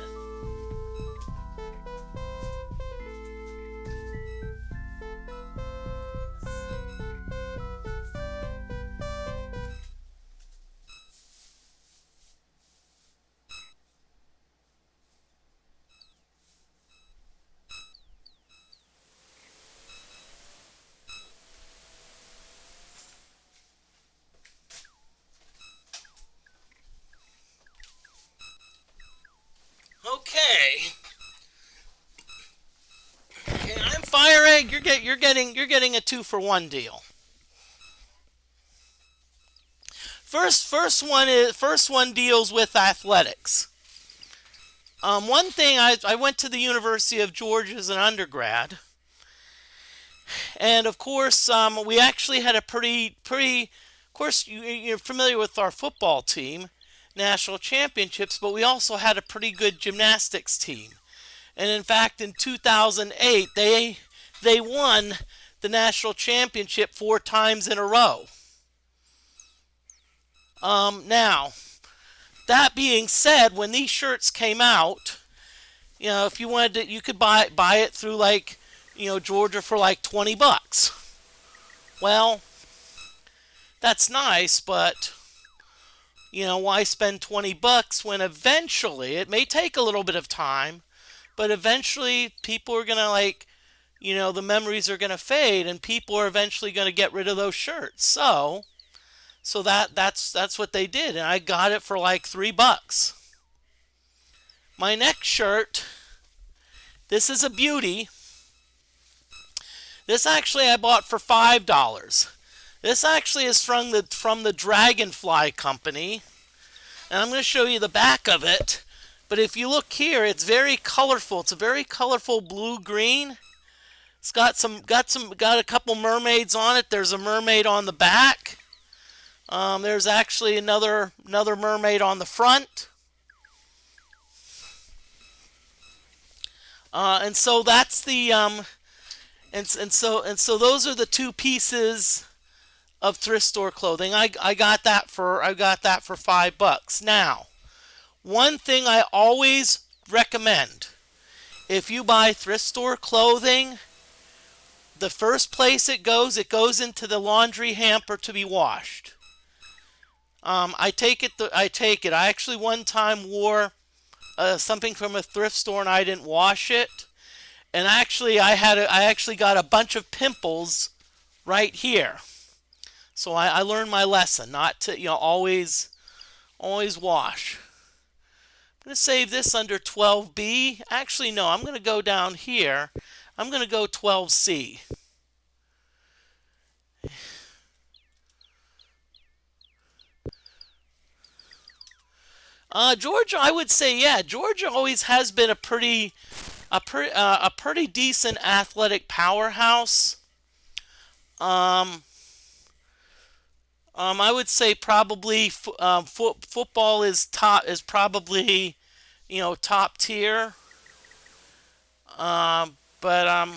Okay. Okay, I'm Fire Egg. You're getting a 2-for-1 deal. First one deals with athletics. One thing, I went to the University of Georgia as an undergrad, and of course we actually had a pretty. Of course, you're familiar with our football team, national championships, but we also had a pretty good gymnastics team. And in fact, in 2008, they won the national championship 4 times in a row. Now, that being said, when these shirts came out, if you wanted to, you could buy it through Georgia for like $20. Well, that's nice, but why spend $20 when eventually, it may take a little bit of time, but eventually people are gonna the memories are gonna fade, and people are eventually gonna get rid of those shirts. So that's what they did, and I got it for like $3. My next shirt, this is a beauty. This actually I bought for $5. This actually is from the Dragonfly company, and I'm going to show you the back of it. But if you look here, it's very colorful. It's a very colorful blue-green. It's got a couple mermaids on it. There's a mermaid on the back. There's actually another mermaid on the front. And so that's the and so those are the 2 pieces of thrift store clothing. I got that for $5. Now, one thing I always recommend, if you buy thrift store clothing, the first place it goes into the laundry hamper to be washed. I take it. I actually one time wore something from a thrift store and I didn't wash it, and actually I actually got a bunch of pimples right here. So I learned my lesson, not to always wash. I'm going to save this under 12B. Actually, no, I'm going to go down here. I'm going to go 12C. Georgia, I would say, yeah, Georgia always has been a pretty decent athletic powerhouse. I would say probably football is probably top tier. But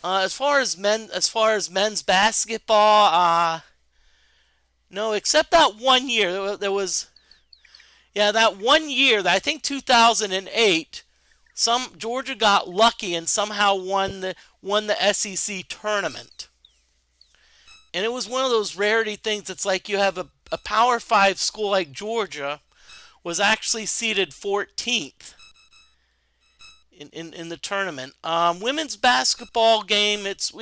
as far as men's basketball, no, except that one year there was. Yeah, that one year, I think 2008, Georgia got lucky and somehow won the SEC tournament. And it was one of those rarity things. It's like you have a Power 5 school like Georgia was actually seeded 14th in the tournament. Women's basketball game, it's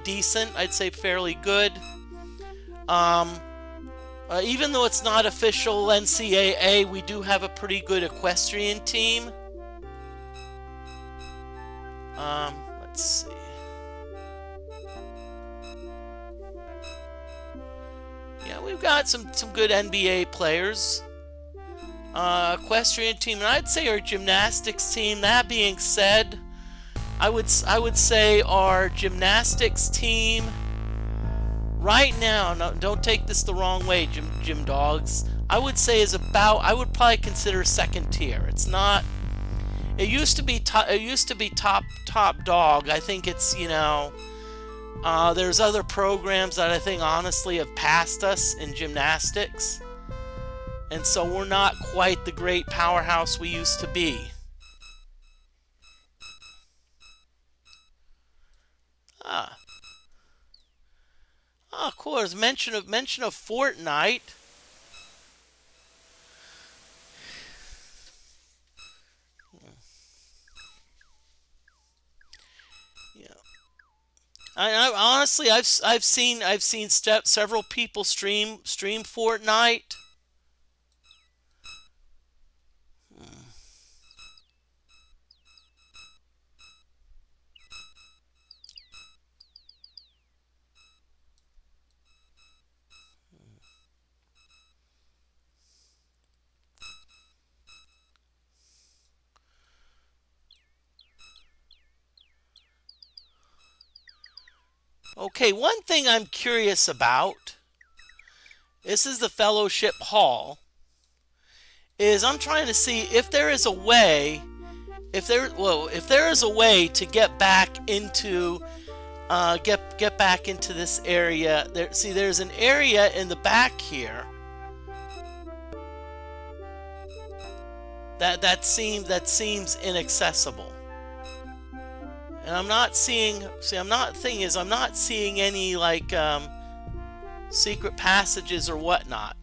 decent. I'd say fairly good. Even though it's not official NCAA, we do have a pretty good equestrian team. Let's see. Yeah, we've got some good NBA players. Equestrian team, and I'd say our gymnastics team. That being said, I would say our gymnastics team right now, no, don't take this the wrong way, gym dogs, I would say I would probably consider second tier. It's not. It used to be top dog. I think it's there's other programs that I think honestly have passed us in gymnastics. And so we're not quite the great powerhouse we used to be. Ah. Ah, of course. Mention of Fortnite. Yeah. Honestly, I've seen several people stream Fortnite. Okay, one thing I'm curious about. This is the Fellowship Hall. Is I'm trying to see if there is a way, if there is a way to get back into get back into this area. See, there's an area in the back here that seems inaccessible, and I'm not seeing. See, I'm not seeing any like secret passages or whatnot.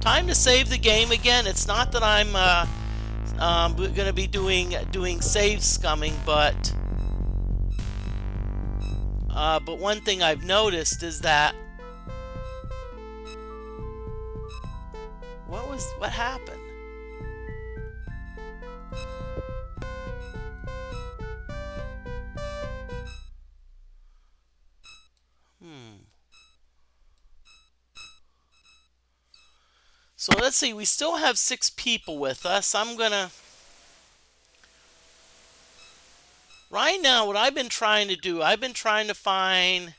Time to save the game again. It's not that I'm going to be doing save scumming, but one thing I've noticed is that what happened? So let's see, we still have 6 people with us. Right now, what I've been trying to do, I've been trying to find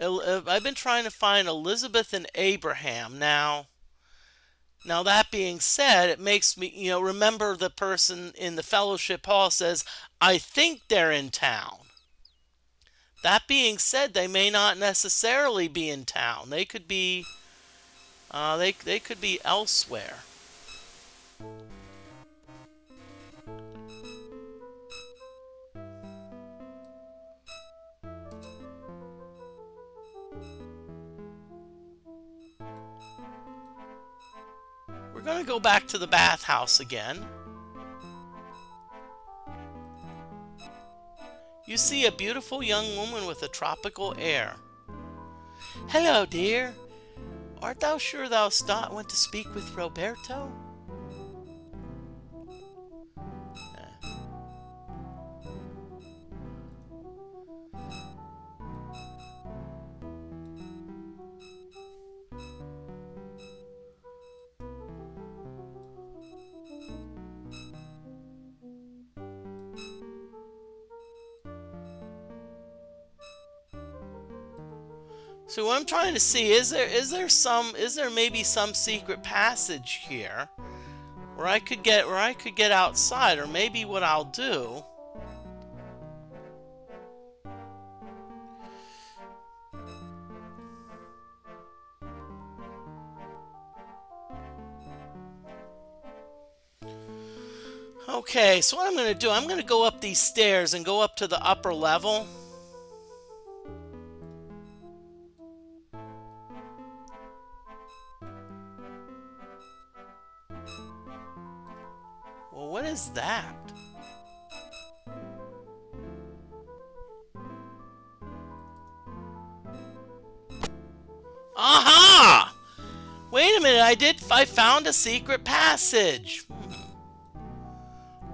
Elizabeth and Abraham. Now that being said, it makes me, remember the person in the Fellowship Hall says, I think they're in town. That being said, they may not necessarily be in town. They could be they could be elsewhere. We're going to go back to the bathhouse again. You see a beautiful young woman with a tropical air. Hello, dear. Art thou sure thou want to speak with Roberto? So what I'm trying to see, is there maybe some secret passage here where I could get outside, or maybe what I'll do Okay, so what I'm going to do, I'm going to go up these stairs and go up to the upper level. Well, what is that? Aha! Wait a minute, I found a secret passage.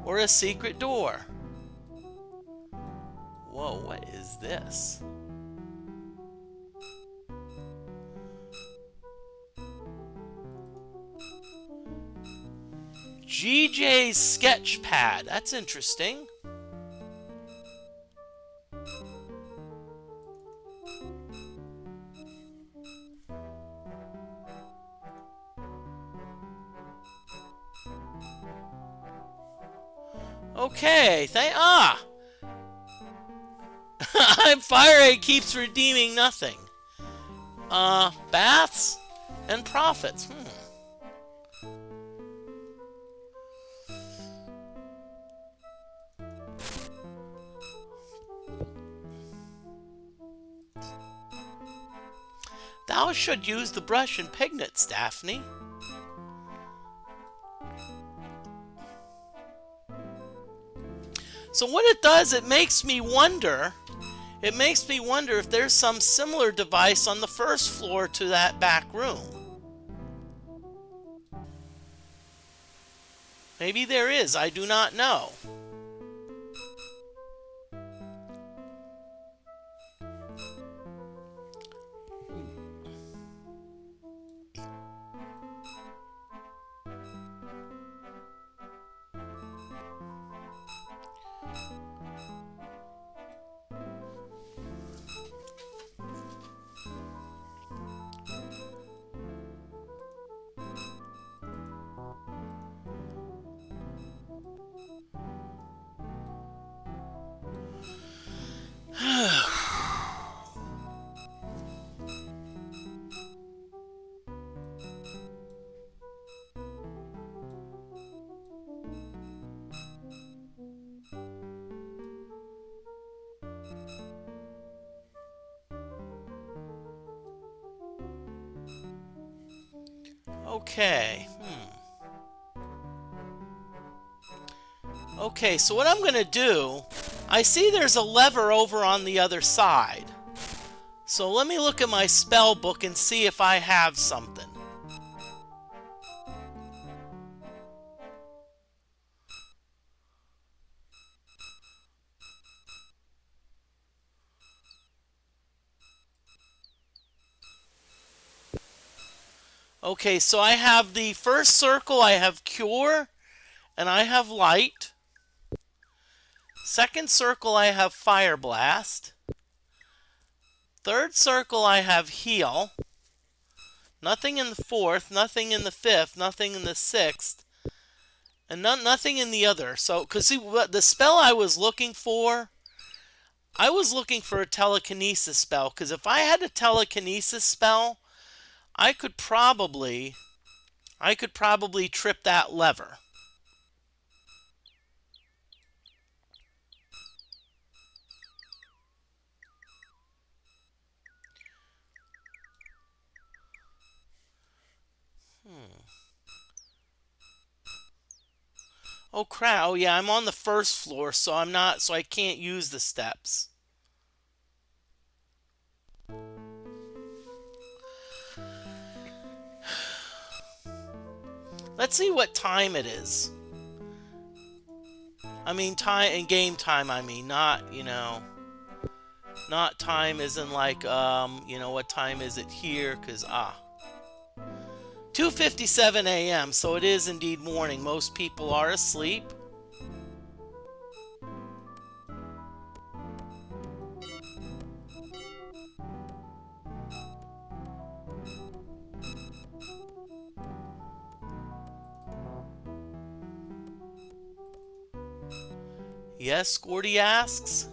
Or a secret door. Whoa, what is this? GJ's sketch pad. That's interesting. Okay, I'm fire rate keeps redeeming nothing. Baths and profits. Thou should use the brush and pignets, Daphne. So what it does, it makes me wonder if there's some similar device on the first floor to that back room. Maybe there is, I do not know. Okay. Okay, so what I'm going to do, I see there's a lever over on the other side. So let me look at my spell book and see if I have something. Okay, so I have the first circle, I have Cure, and I have Light. Second circle, I have Fire Blast. Third circle, I have Heal. Nothing in the fourth, nothing in the fifth, nothing in the sixth, and nothing in the other. So, because see, what the spell I was looking for a telekinesis spell, because if I had a telekinesis spell, I could probably trip that lever. Oh crap! Oh yeah, I'm on the first floor, so I can't use the steps. Let's see what time it is. I mean, time and game time. I mean, not not time as in like what time is it here? 'Cause 2:57 a.m. So it is indeed morning. Most people are asleep. Yes, Gordy asks.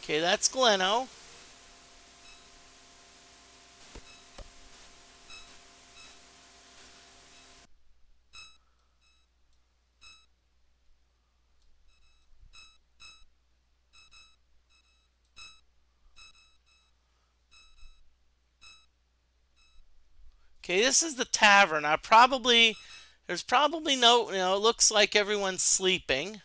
Okay, that's Gleno. Okay, this is the tavern. There's probably no, it looks like everyone's sleeping.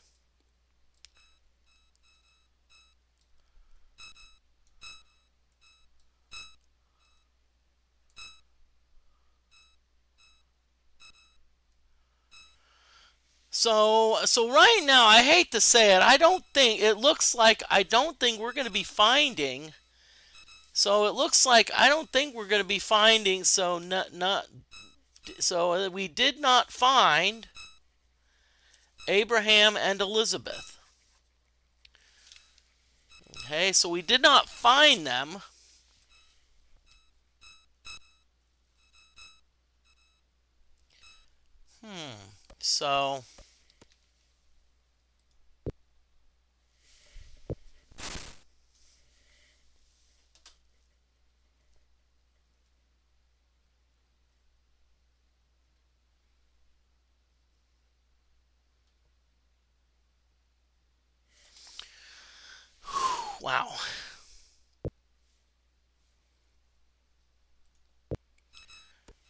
So right now, I hate to say it, I don't think we're going to be finding. So it looks like I don't think we're going to be finding. So we did not find Abraham and Elizabeth. Okay, so we did not find them. So, wow.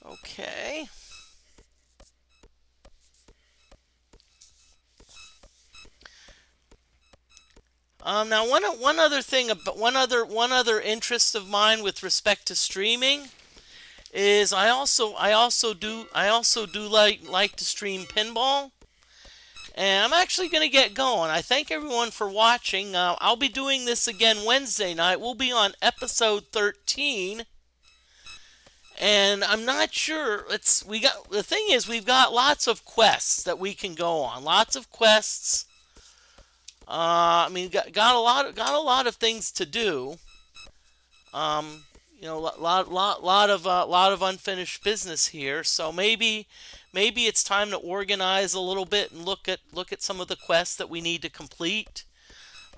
Okay. Now one other thing about one other interest of mine with respect to streaming is I also do like to stream pinball, and I'm actually going to get going. I thank everyone for watching. I'll be doing this again Wednesday night. We'll be on episode 13, and I'm not sure. The thing is we've got lots of quests that we can go on. Lots of quests. I mean, got a lot of things to do. Um, lot of unfinished business here. So maybe it's time to organize a little bit and look at some of the quests that we need to complete.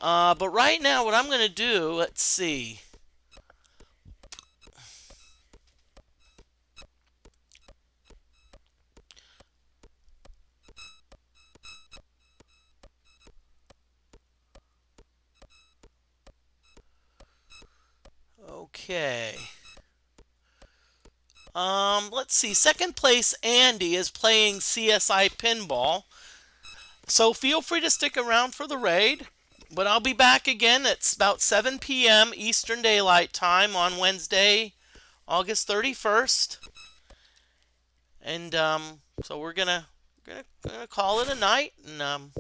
But right now, what I'm going to do, let's see. Okay. Let's see. Second place, Andy is playing CSI Pinball. So feel free to stick around for the raid. But I'll be back again at about 7 p.m. Eastern Daylight Time on Wednesday, August 31st. And so we're gonna call it a night. And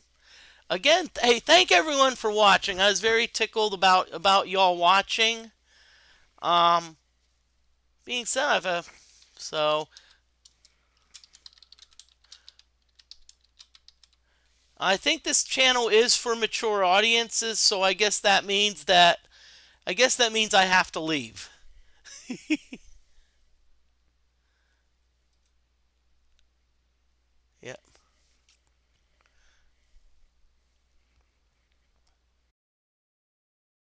again, hey, thank everyone for watching. I was very tickled about y'all watching. Um, being said, so I think this channel is for mature audiences. So I guess that means I have to leave.